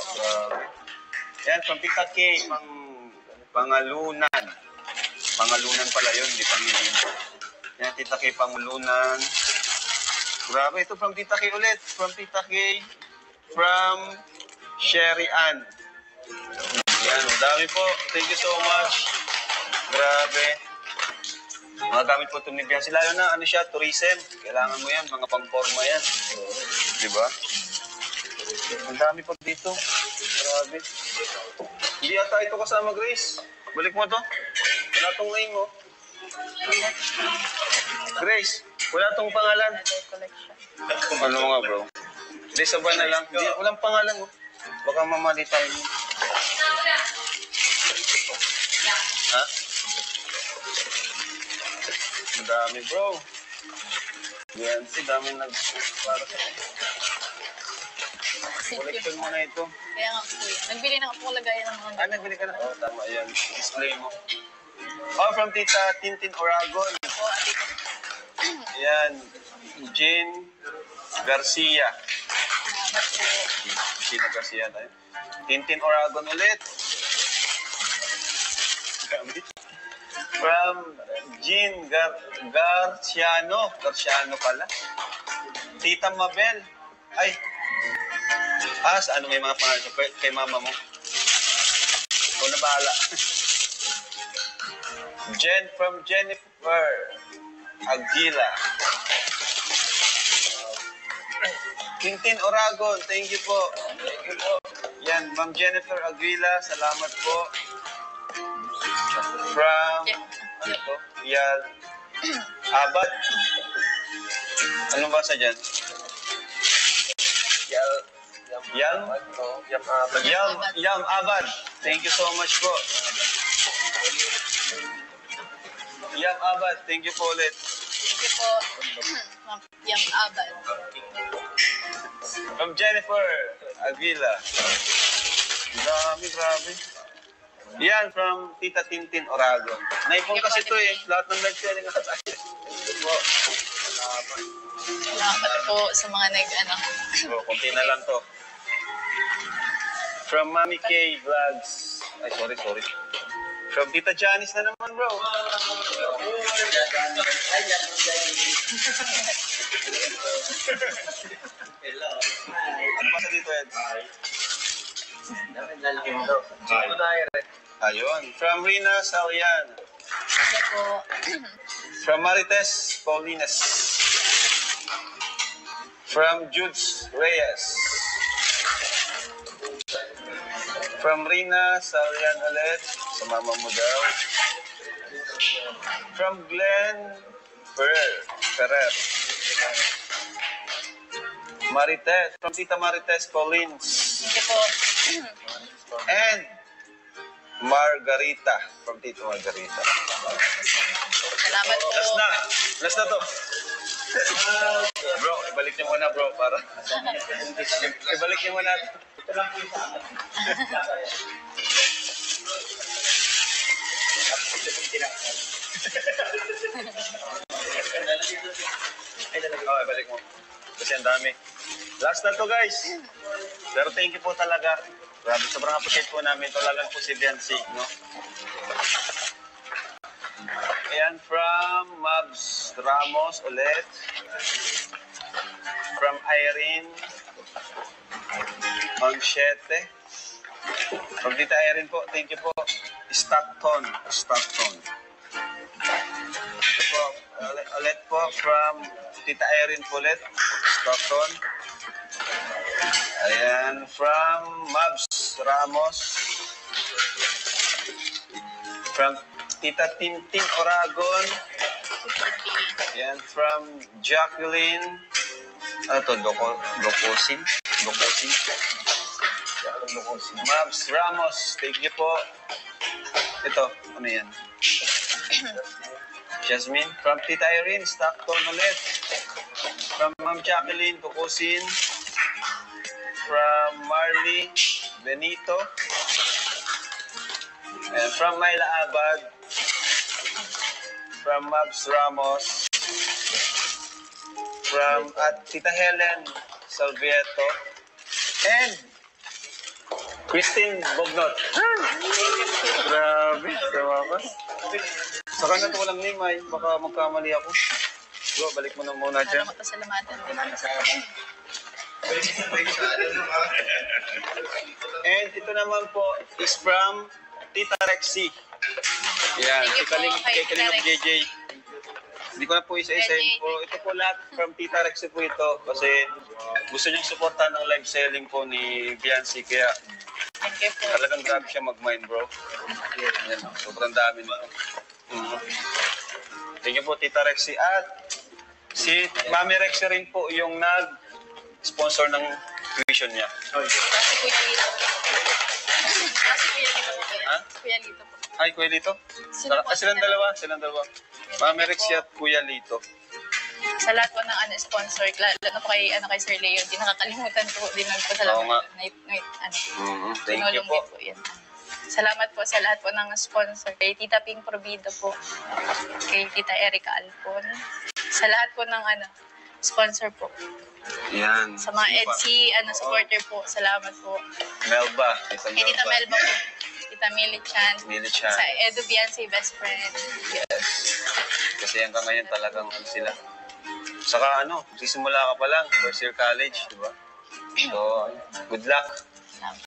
Yan, from Tita K, Pangalunan. Pangalunan pala yun, di Pangilinan. Yan, Tita K, Pangalunan. Grabe, ito from Tita K ulit. From Tita K. From Sherry Ann. Yan, dami po. Thank you so much. Grabe. Mga gamit po ito ni Biancy. Lalo na, ano siya, tourism. Kailangan mo yan, mga pang-forma yan. Diba? Ang dami po dito. Grabe. Hindi ata ito kasama, Grace. Balik mo to. Wala tong name mo. Grace, wala tong pangalan. Ano nga, bro? Hindi, sabay na lang. Hindi, walang pangalan mo. Baka mamali tayo. Ha? Ang dami, bro. Yan, si dami para sa collection mo na ito. Kaya nga po yan. Nagbili na ako lagayan ng mga Nagbili ka na? Oo, tama yan. Display mo. Oh, from Tita Tintin Oragon. Yan. Jean Garcia. Gina Garcia tayo. Tintin Oragon ulit. From Jean Garciano. Garciano pala. Tita Mabel. Ay. Ano may mga pangalan kay mama mo? Ikaw na bahala. From Jennifer Aguila. Tintin Oragon, thank you po. Thank you po. Yan, Ma'am Jennifer Aguila, salamat po. From, ano po? Yal Abad. Anong basa dyan? Yam Abad. Thank you so much po. Yam Abad, thank you po ulit. Thank you po. Yam Abad. From Jennifer Aguila. Grabe. Yan, from Tita Tintin Oragon. Naipon kasi ito eh. Lahat ng live-sharing nga tayo. Salamat po sa mga Kunti na lang to. From Mami K Vlogs. Ay, sorry. From Tita Janice na naman, bro. Ano ba sa dito, Ed? Ayun. From Rina Salian. From Marites Paulinas. From Judes Reyes. From Rina Salian ulit. Sa mama mo daw. From Glenn Ferrer. Marites. From Tita Marites Collins. Thank you po. And Margarita. From Tito Margarita. Salamat po. Last na to. Bro, ibalik niyo muna bro. Para. Ibalik niyo muna. Ito lang po sa akin. Ibalik mo. Kasi ang dami. Last na to guys. Pero thank you po talaga. Grabe, sobrang appreciate po namin. Talagang po si Biancy, no? Ayan, from Mabs Ramos ulit. From Irene Manchete. From Tita Irene po, thank you po. Stockton. Ito po, ulit po from Tita Irene po ulit. Stockton. Ayan, from Mabs Ramos. From Tita Tintin Oragon. Ayan, from Jacqueline. Ano to? Dokosin. Mabs Ramos, thank you po. Ito, ano yan? Jasmine. From Tita Irene, Stockton ulit. From Ma'am Jacqueline, Dokosin. From Marley Benito. And from Myla Abad. From Mabs Ramos. From Tita Helen Salvieto. And Christine Bognot. Grabe, kawakas. Saka na ito walang nimay. Baka magkamali ako. Bro, balik mo na muna dyan. Pasalamatan. And ito naman po is from Tita Rexy. Yan, Thank you po, kay Tita Kalingap Rexy. JJ. Hindi ko na po isa-isahin po. Ito po lahat from Tita Rexy po ito. Kasi gusto niyong supportan ng live selling po ni Biancy. Kaya Thank you po. talagang grabe siya mag-mind, bro. Yan, sobrang dami nito. Thank you po, Tita Rexy. At si Mami Rexy rin po yung nag-sponsor ng tuition niya. Kasi Kuya Lito po. Ha? Kuya Lito po. Ay, Kuya Lito? Silang dalawa. Mami Rexy at Kuya Lito. Sa lahat po ng sponsor, lalo po kay Sir Leo, di nakakalimutan po din po sa Oo nga. lahat. Thank you po. Yan. Salamat po sa lahat po ng sponsor. Kay Tita Ping Provido po. Kay Tita Erica Alpon. Sa lahat po ng sponsor po. Yan. Sa mga Sino pa? EDSI, supporter po. Salamat po. Melba. Tita Kay Tita Melba po. Tita Millie Chan. Millie Chan. Sa Edu Beyonce Best Friend. Kasi hanggang ngayon talagang sila. Saka sisimula ka pa lang, first year college, di ba? So, good luck.